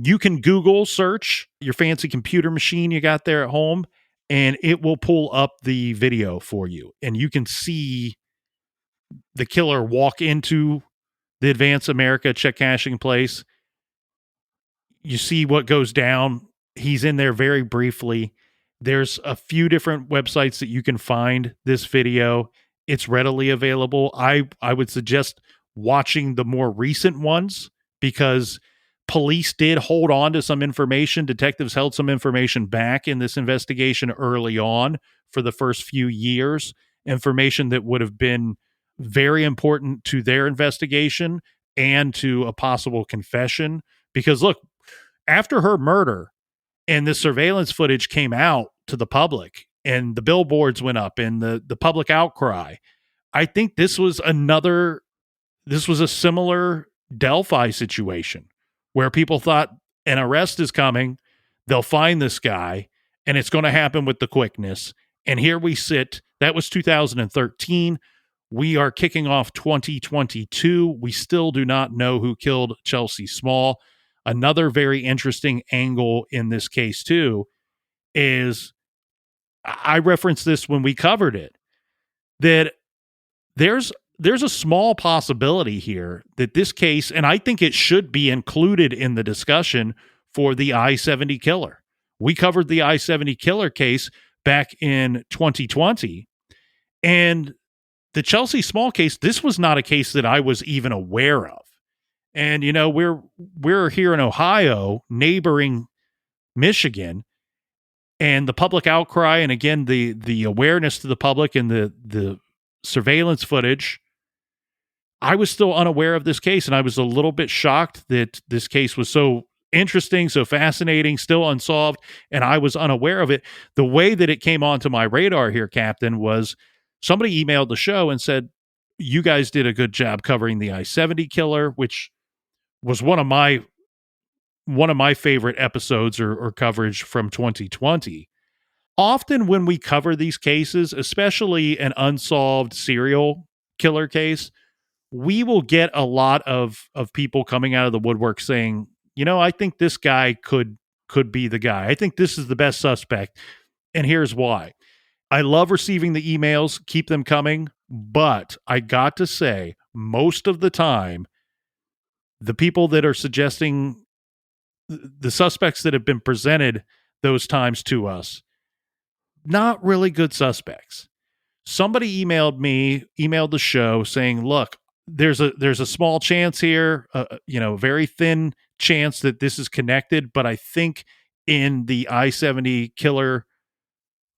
you can Google search your fancy computer machine you got there at home, and it will pull up the video for you. And you can see the killer walk into the Advance America check cashing place. You see what goes down. He's in there very briefly. There's a few different websites that you can find this video. It's readily available. I would suggest watching the more recent ones, because police did hold on to some information. Detectives held some information back in this investigation early on for the first few years, information that would have been very important to their investigation and to a possible confession. Because look, after her murder and the surveillance footage came out to the public and the billboards went up and the public outcry, I think this was a similar Delphi situation where people thought an arrest is coming, they'll find this guy, and it's going to happen with the quickness. And here we sit. That was 2013. We are kicking off 2022. We still do not know who killed Chelsea Small. Another very interesting angle in this case, too, is I referenced this when we covered it, that there's a small possibility here that this case, and I think it should be included in the discussion for the I-70 killer. We covered the I-70 killer case back in 2020, and the Chelsea Small case, this was not a case that I was even aware of. And, you know, we're here in Ohio, neighboring Michigan, and the public outcry, and again, the awareness to the public and the surveillance footage, I was still unaware of this case, and I was a little bit shocked that this case was so interesting, so fascinating, still unsolved, and I was unaware of it. The way that it came onto my radar here, Captain, was somebody emailed the show and said, you guys did a good job covering the I-70 killer, which was one of my favorite episodes or coverage from 2020. Often when we cover these cases, especially an unsolved serial killer case, we will get a lot of people coming out of the woodwork saying, you know, I think this guy could be the guy. I think this is the best suspect. And here's why. I love receiving the emails, keep them coming, but I got to say, most of the time, the people that are suggesting the suspects that have been presented those times to us, not really good suspects. Somebody emailed the show saying, look, there's a small chance here, very thin chance that this is connected, but I think in the I-70 killer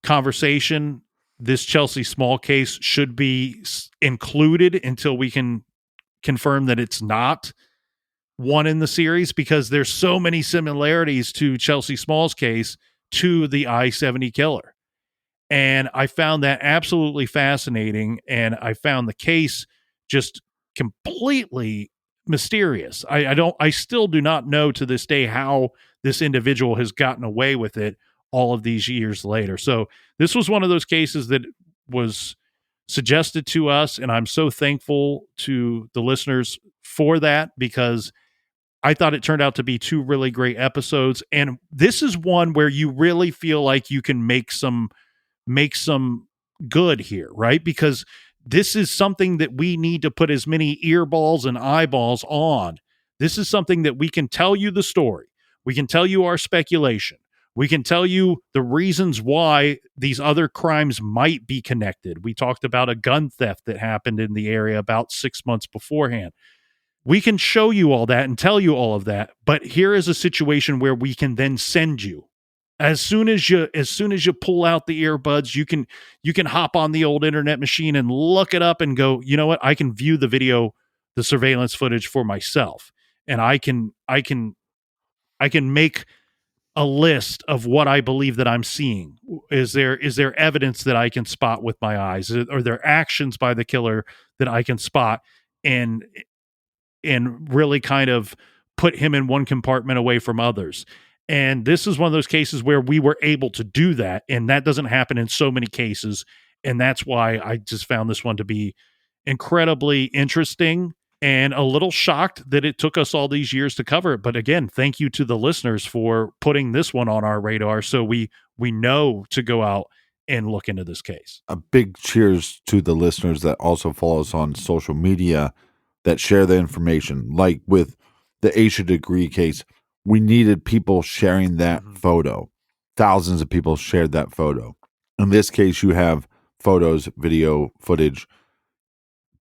conversation, this Chelsea Small case should be included until we can confirm that it's not one in the series, because there's so many similarities to Chelsea Small's case to the I-70 killer. And I found that absolutely fascinating, and I found the case just completely mysterious. I still do not know to this day how this individual has gotten away with it all of these years later. So this was one of those cases that was suggested to us, and I'm so thankful to the listeners for that, because I thought it turned out to be 2 really great episodes, and this is one where you really feel like you can make some good here, right? Because this is something that we need to put as many earballs and eyeballs on. This is something that we can tell you the story. We can tell you our speculation. We can tell you the reasons why these other crimes might be connected. We talked about a gun theft that happened in the area about 6 months beforehand. We can show you all that and tell you all of that, but here is a situation where we can then send you. As soon as you pull out the earbuds, you can hop on the old internet machine and look it up and go, you know what? I can view the video, the surveillance footage for myself. And I can make a list of what I believe that I'm seeing. Is there evidence that I can spot with my eyes? Are there actions by the killer that I can spot and really kind of put him in one compartment away from others? And this is one of those cases where we were able to do that, and that doesn't happen in so many cases. And that's why I just found this one to be incredibly interesting and a little shocked that it took us all these years to cover it. But again, thank you to the listeners for putting this one on our radar so we know to go out and look into this case. A big cheers to the listeners that also follow us on social media that share the information. Like with the Aisha Degree case, we needed people sharing that photo. Thousands of people shared that photo. In this case, you have photos, video, footage,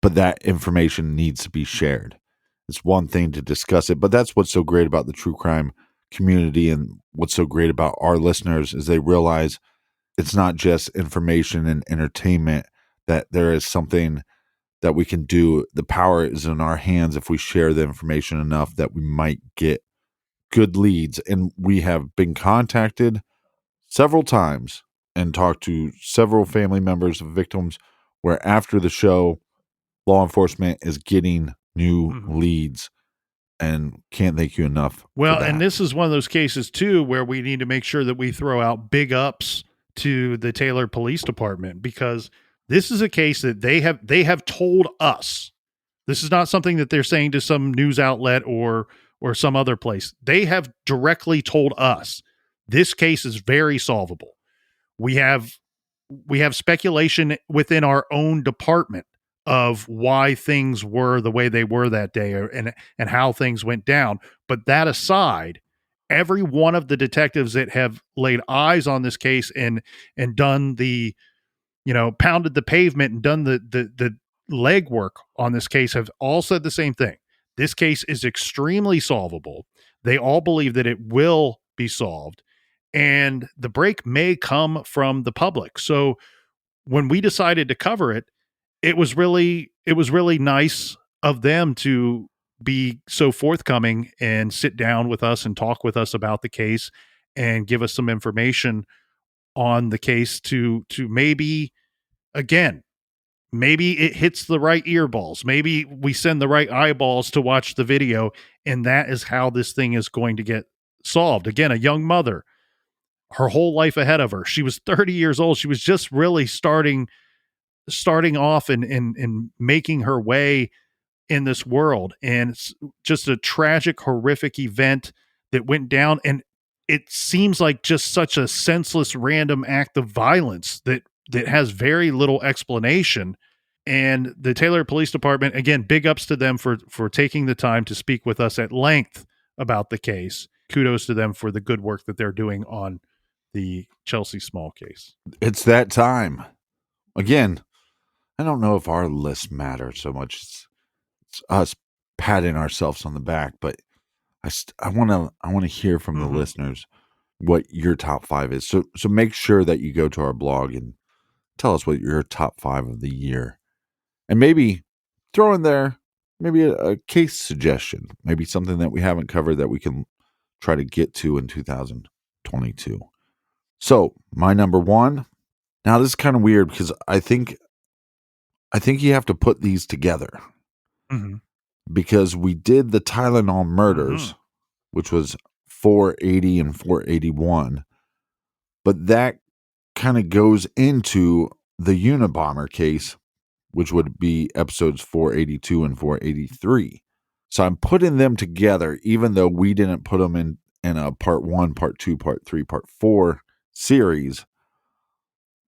but that information needs to be shared. It's one thing to discuss it, but that's what's so great about the true crime community and what's so great about our listeners is they realize it's not just information and entertainment, that there is something that we can do. The power is in our hands if we share the information enough that we might get good leads. And we have been contacted several times and talked to several family members of victims where after the show, law enforcement is getting new leads, and can't thank you enough. Well, and this is one of those cases too where we need to make sure that we throw out big ups to the Taylor Police Department, because this is a case that they have told us. This is not something that they're saying to some news outlet or some other place. They have directly told us this case is very solvable. We have speculation within our own department of why things were the way they were that day, and how things went down. But that aside, every one of the detectives that have laid eyes on this case and done the, pounded the pavement and done the legwork on this case have all said the same thing. This case is extremely solvable. They all believe that it will be solved, and the break may come from the public. So when we decided to cover it, it was really nice of them to be so forthcoming and sit down with us and talk with us about the case and give us some information on the case to maybe, again, maybe it hits the right earballs. Maybe we send the right eyeballs to watch the video, and that is how this thing is going to get solved. Again, a young mother, her whole life ahead of her. She was 30 years old. She was just really starting off and making her way in this world. And it's just a tragic, horrific event that went down. And it seems like just such a senseless, random act of violence that has very little explanation. And the Taylor Police Department, again, big ups to them for taking the time to speak with us at length about the case. Kudos to them for the good work that they're doing on the Chelsea Small case. It's that time. Again, I don't know if our list matters so much. It's us patting ourselves on the back, but I want to hear from the listeners what your top 5 is. So make sure that you go to our blog and tell us what your top 5 of the year, and maybe throw in there maybe a case suggestion, maybe something that we haven't covered that we can try to get to in 2022. So my number 1. Now this is kind of weird because I think you have to put these together, because we did the Tylenol murders, which was 480 and 481, but that kind of goes into the Unabomber case, which would be episodes 482 and 483. So I'm putting them together, even though we didn't put them in a part 1, part 2, part 3, part 4 series.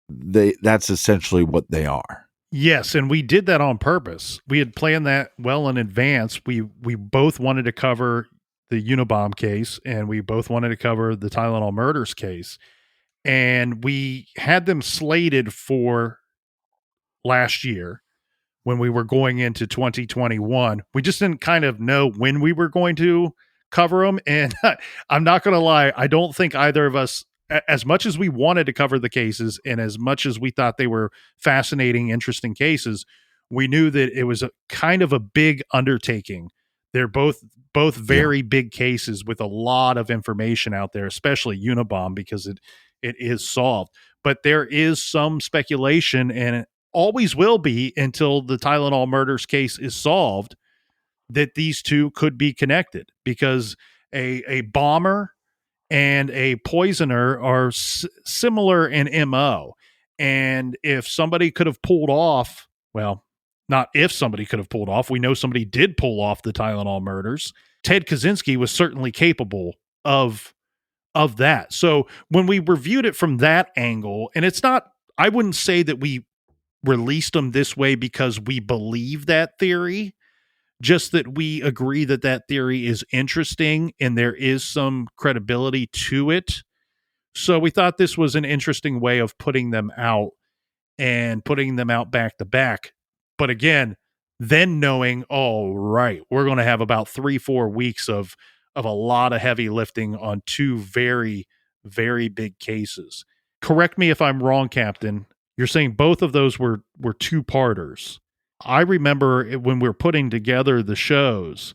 That's essentially what they are. Yes, and we did that on purpose. We had planned that well in advance. We both wanted to cover the Unabomb case, and we both wanted to cover the Tylenol murders case. And we had them slated for last year when we were going into 2021. We just didn't kind of know when we were going to cover them. And I'm not going to lie, I don't think either of us, as much as we wanted to cover the cases and as much as we thought they were fascinating, interesting cases, we knew that it was a kind of a big undertaking. They're both very big cases with a lot of information out there, especially Unabomb, because it is solved. But there is some speculation, and always will be until the Tylenol murders case is solved, that these two could be connected, because a bomber and a poisoner are similar in MO. And if somebody could have pulled off, well, not if somebody could have pulled off, we know somebody did pull off the Tylenol murders. Ted Kaczynski was certainly capable of that. So when we reviewed it from that angle, and it's not, I wouldn't say that we released them this way because we believe that theory, just that we agree that that theory is interesting and there is some credibility to it. So we thought this was an interesting way of putting them out and putting them out back to back. But again, then knowing, oh, right, we're going to have about 3-4 weeks of a lot of heavy lifting on two very, very big cases. Correct me if I'm wrong, Captain. You're saying both of those were two-parters. I remember when we were putting together the shows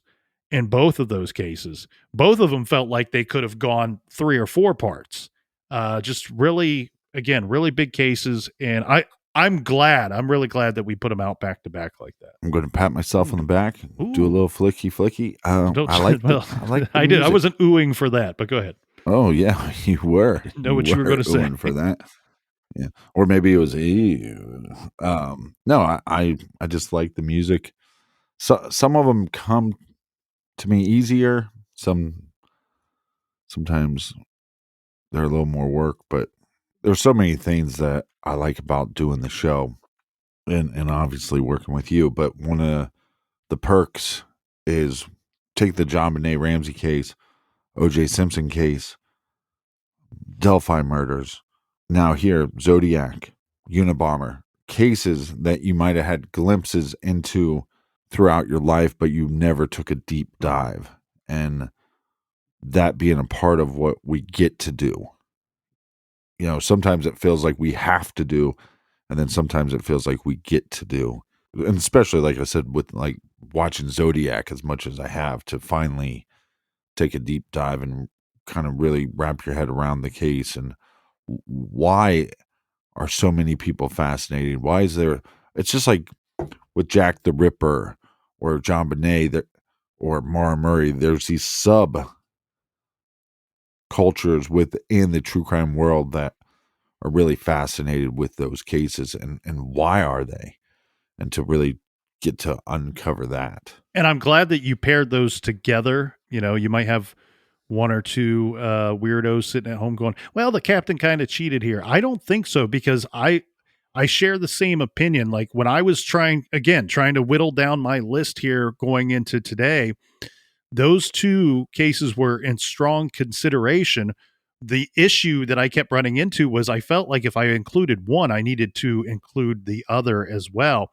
in both of those cases, both of them felt like they could have gone 3 or 4 parts. Just really, again, really big cases. And I'm really glad that we put them out back to back like that. I'm going to pat myself on the back, do a little flicky. I did. I wasn't oohing for that, but go ahead. Oh yeah, you were. Didn't know what you were going to say for that. Yeah, or maybe it was ew. No, I just like the music. So some of them come to me easier. Sometimes they're a little more work, but there's so many things that I like about doing the show, and obviously working with you. But one of the perks is take the JonBenet Ramsey case, O.J. Simpson case, Delphi murders. Now here, Zodiac, Unabomber, cases that you might have had glimpses into throughout your life, but you never took a deep dive. And that being a part of what we get to do. You know, sometimes it feels like we have to do, and then sometimes it feels like we get to do. And especially, like I said, with like watching Zodiac as much as I have, to finally take a deep dive and kind of really wrap your head around the case and why are so many people fascinated? Why is there? It's just like with Jack the Ripper or JonBenet or Maura Murray. There's these sub cultures within the true crime world that are really fascinated with those cases, and why are they? And to really get to uncover that. And I'm glad that you paired those together. You know, you might have one or two weirdos sitting at home going, well, the captain kind of cheated here. I don't think so, because I share the same opinion. Like when I was trying to whittle down my list here going into today, those two cases were in strong consideration. The issue that I kept running into was I felt like if I included one, I needed to include the other as well.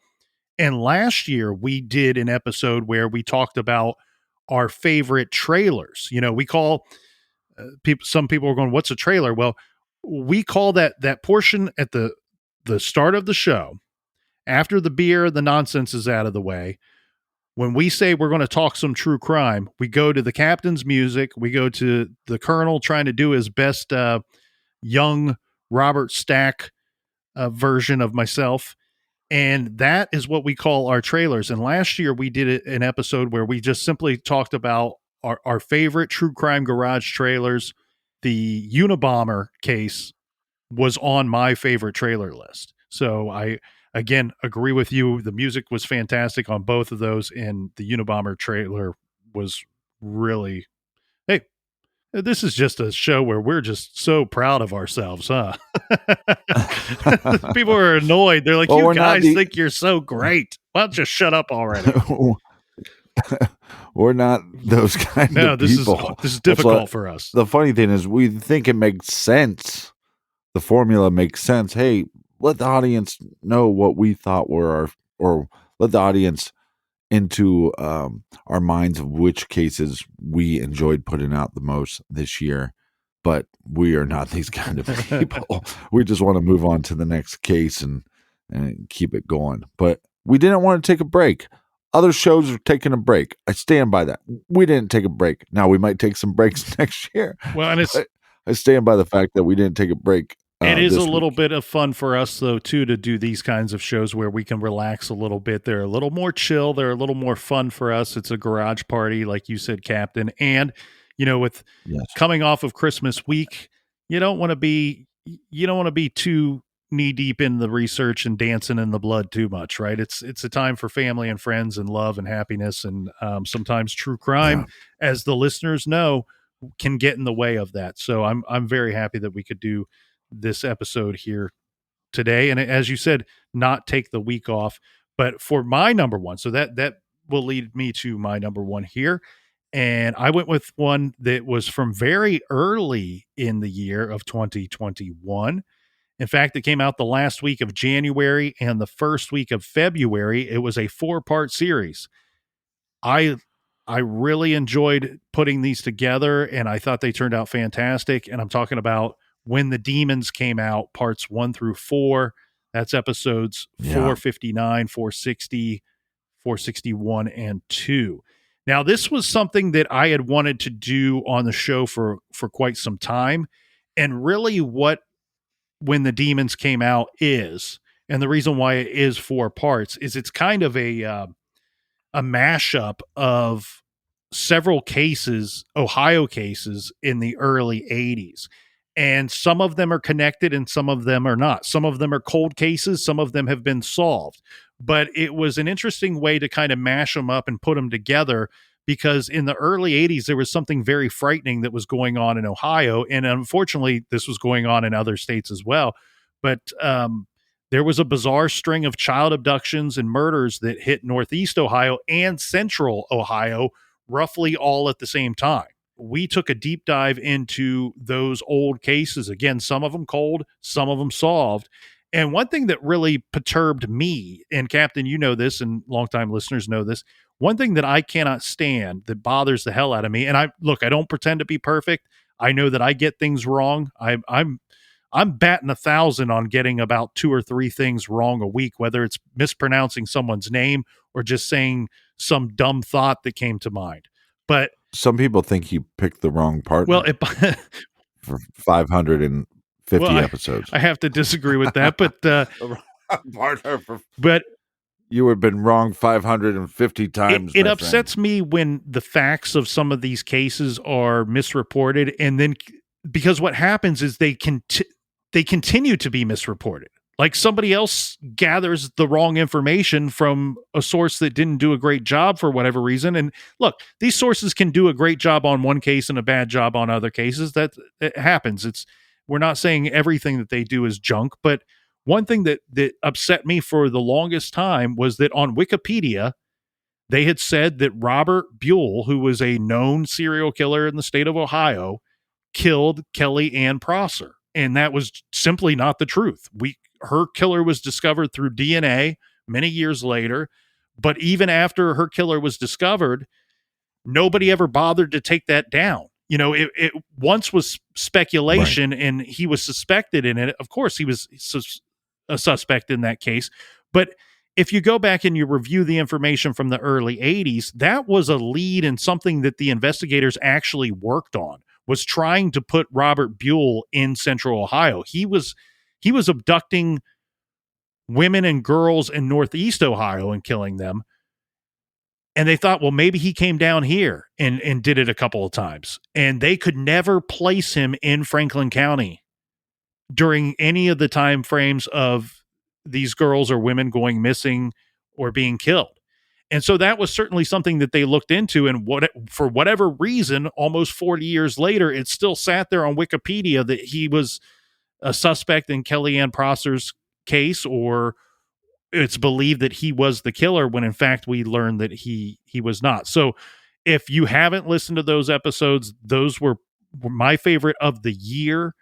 And last year we did an episode where we talked about our favorite trailers. You know, we call some people are going, what's a trailer? Well, we call that portion at the start of the show, after the beer, the nonsense is out of the way. When we say we're going to talk some true crime, we go to the captain's music. We go to the colonel trying to do his best young Robert Stack version of myself. And that is what we call our trailers. And last year we did an episode where we just simply talked about our favorite true crime garage trailers. The Unabomber case was on my favorite trailer list. So I again, agree with you. The music was fantastic on both of those, and the Unabomber trailer was really, hey, this is just a show where we're just so proud of ourselves, huh? People are annoyed. They're like, Well, you we're not guys the think you're so great. Why don't you shut up already? we're not those kind No, of this people. is That's difficult what- for us. The funny thing is, we think it makes sense. The formula makes sense. Hey, let the audience know what we thought were or let the audience into our minds of which cases we enjoyed putting out the most this year. But we are not these kind of people. We just want to move on to the next case and keep it going. But we didn't want to take a break. Other shows are taking a break. I stand by that. We didn't take a break. Now we might take some breaks next year. Well, and it's, I stand by the fact that we didn't take a break. it is a this little week. bit of fun for us, though, too, to do these kinds of shows where we can relax a little bit. They're a little more chill. They're a little more fun for us. It's a garage party, like you said, Captain. And, with Yes. coming off of Christmas week, you don't want to be too knee deep in the research and dancing in the blood too much, right? It's a time for family and friends and love and happiness, and sometimes true crime, as the listeners know, can get in the way of that. So I'm very happy that we could do this episode here today, and as you said, not take the week off. But for my number one, so that will lead me to my number one here. And I went with one that was from very early in the year of 2021. In fact, it came out the last week of January and the first week of February. It was a 4-part series. I really enjoyed putting these together, and I thought they turned out fantastic. And I'm talking about When the Demons Came Out, parts 1 through 4. That's episodes 459, 460, 461, and 2. Now, this was something that I had wanted to do on the show for quite some time. And really what When the Demons Came Out is, and the reason why it is 4 parts, is it's kind of a mashup of several cases, Ohio cases in the early 80s. And some of them are connected and some of them are not. Some of them are cold cases, some of them have been solved. But it was an interesting way to kind of mash them up and put them together, because in the early 80s, there was something very frightening that was going on in Ohio. And unfortunately, this was going on in other states as well. But there was a bizarre string of child abductions and murders that hit Northeast Ohio and Central Ohio roughly all at the same time. We took a deep dive into those old cases. Again, some of them cold, some of them solved. And one thing that really perturbed me, and Captain, you know this, and longtime listeners know this, one thing that I cannot stand that bothers the hell out of me, and I don't pretend to be perfect. I know that I get things wrong. I'm batting 1,000 on getting about 2 or 3 things wrong a week, whether it's mispronouncing someone's name or just saying some dumb thought that came to mind. But Some people think you picked the wrong partner for 550 episodes. I have to disagree with that, but Partner for but you have been wrong 550 times. it my upsets me when the facts of some of these cases are misreported, and then because what happens is they continue to be misreported. Like somebody else gathers the wrong information from a source that didn't do a great job for whatever reason. And look, these sources can do a great job on one case and a bad job on other cases. That it happens. We're not saying everything that they do is junk, but one thing that upset me for the longest time was that on Wikipedia, they had said that Robert Buell, who was a known serial killer in the state of Ohio, killed Kelly Ann Prosser. And that was simply not the truth. Her killer was discovered through DNA many years later. But even after her killer was discovered, nobody ever bothered to take that down. It once was speculation, right, and he was suspected in it. Of course, he was a suspect in that case. But if you go back and you review the information from the early 80s, that was a lead and something that the investigators actually worked on, was trying to put Robert Buell in Central Ohio. He was abducting women and girls in Northeast Ohio and killing them. And they thought, well, maybe he came down here and did it a couple of times. And they could never place him in Franklin County during any of the time frames of these girls or women going missing or being killed. And so that was certainly something that they looked into. And for whatever reason, almost 40 years later, it still sat there on Wikipedia that he was a suspect in Kellyanne Prosser's case, or it's believed that he was the killer, when in fact we learned that he was not. So if you haven't listened to those episodes, those were my favorite of the year.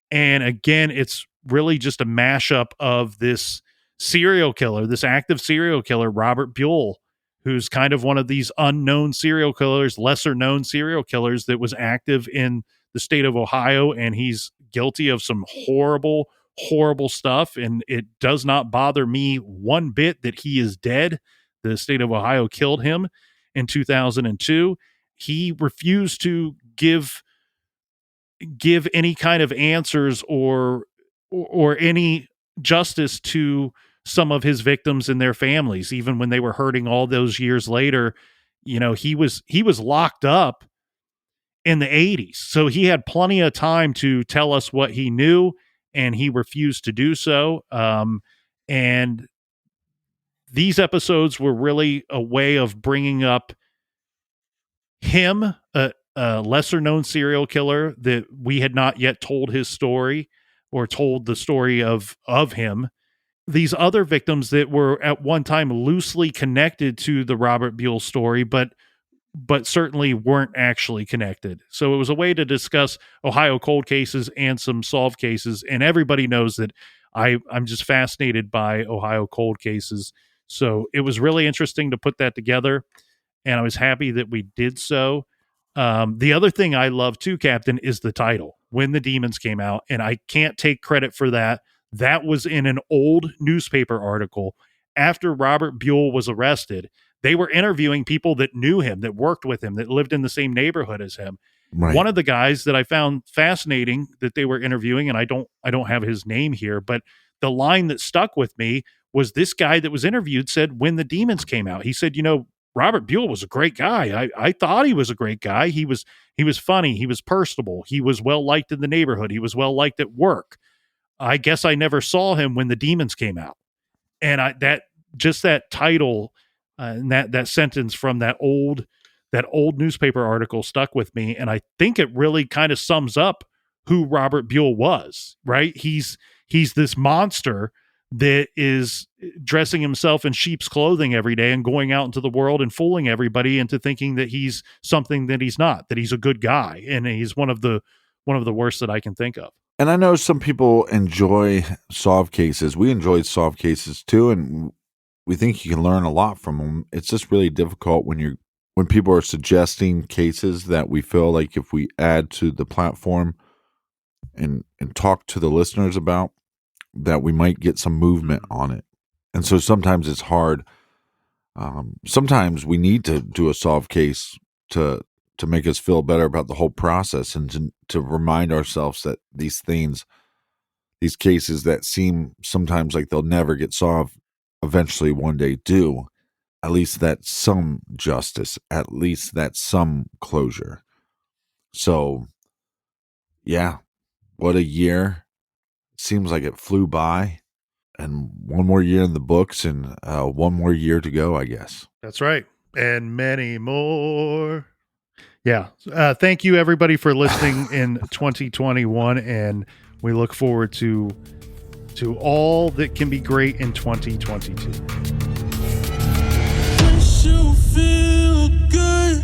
And again, it's really just a mashup of this serial killer, this active serial killer, Robert Buell, who's kind of one of these unknown serial killers, lesser known serial killers that was active in the state of Ohio. And he's guilty of some horrible, horrible stuff. And it does not bother me one bit that he is dead. The state of Ohio killed him in 2002. He refused to give any kind of answers or any justice to some of his victims and their families, even when they were hurting all those years later. You know, he was locked up in the 80s, so he had plenty of time to tell us what he knew, and he refused to do so. And these episodes were really a way of bringing up him, a lesser known serial killer that we had not yet told his story or told the story of him. These other victims that were at one time loosely connected to the Robert Buell story, but certainly weren't actually connected. So it was a way to discuss Ohio cold cases and some solved cases. And everybody knows that I'm just fascinated by Ohio cold cases. So it was really interesting to put that together, and I was happy that we did so. The other thing I love too, Captain, is the title, When the Demons Came Out. And I can't take credit for that. That was in an old newspaper article after Robert Buell was arrested. They were interviewing people that knew him, that worked with him, that lived in the same neighborhood as him. Right. One of the guys that I found fascinating that they were interviewing, and I don't have his name here, but the line that stuck with me was this guy that was interviewed said, when the demons came out, he said, you know, Robert Buell was a great guy. I thought he was a great guy. He was funny. He was personable. He was well liked in the neighborhood. He was well liked at work. I guess I never saw him when the demons came out. And that title and that sentence from that old newspaper article stuck with me. And I think it really kind of sums up who Robert Buell was, right? He's this monster that is dressing himself in sheep's clothing every day and going out into the world and fooling everybody into thinking that he's something that he's not, that he's a good guy. And he's one of the worst that I can think of. And I know some people enjoy solved cases. We enjoyed solved cases too, and we think you can learn a lot from them. It's just really difficult when people are suggesting cases that we feel like if we add to the platform and talk to the listeners about, that we might get some movement on it. And so sometimes it's hard. Sometimes we need to do a solved case to make us feel better about the whole process, and to remind ourselves that these cases that seem sometimes like they'll never get solved, eventually one day do. At least that's some justice. At least that's some closure. So, yeah, what a year. Seems like it flew by, and one more year in the books, and one more year to go, I guess. That's right. And many more. Yeah. Thank you, everybody, for listening in 2021. And we look forward to all that can be great in 2022. Makes you feel good.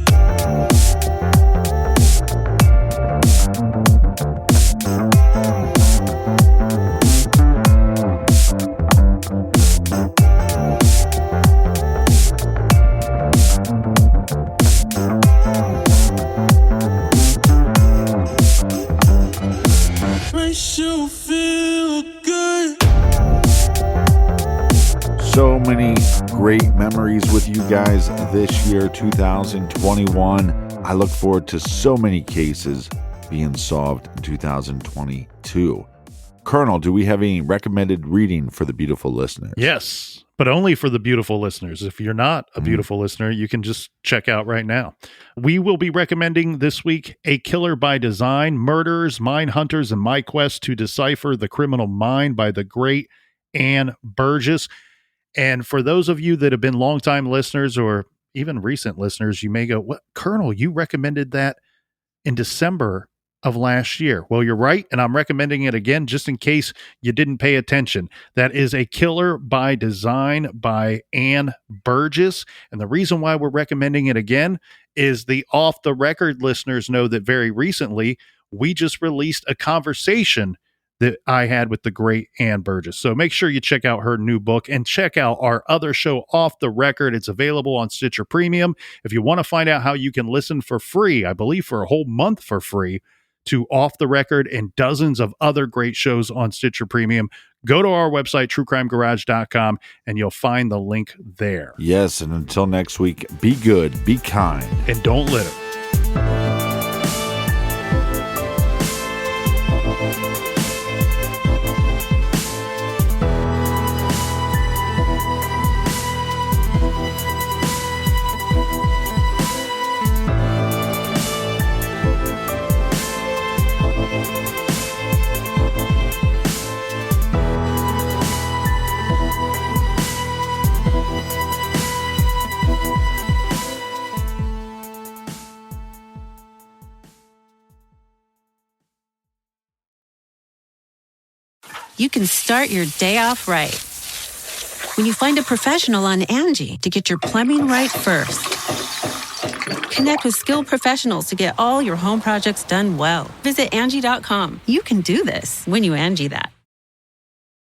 Makes you feel good. So many great memories with you guys this year, 2021. I look forward to so many cases being solved in 2022. Colonel, do we have any recommended reading for the beautiful listeners? Yes, but only for the beautiful listeners. If you're not a beautiful listener, you can just check out right now. We will be recommending this week A Killer by Design, Murderers, Mind Hunters, and My Quest to Decipher the Criminal Mind by the great Ann Burgess. And for those of you that have been longtime listeners or even recent listeners, you may go, "What, Colonel, you recommended that in December of last year." Well, you're right, and I'm recommending it again just in case you didn't pay attention. That is A Killer by Design by Ann Burgess. And the reason why we're recommending it again is the Off the Record listeners know that very recently we just released a conversation that I had with the great Ann Burgess. So make sure you check out her new book and check out our other show, Off the Record. It's available on Stitcher Premium. If you want to find out how you can listen for free, I believe for a whole month for free, to Off the Record and dozens of other great shows on Stitcher Premium, go to our website, truecrimegarage.com, and you'll find the link there. Yes, and until next week, be good, be kind, and don't litter. You can start your day off right when you find a professional on Angie to get your plumbing right first. Connect with skilled professionals to get all your home projects done well. Visit Angie.com. You can do this when you Angie that.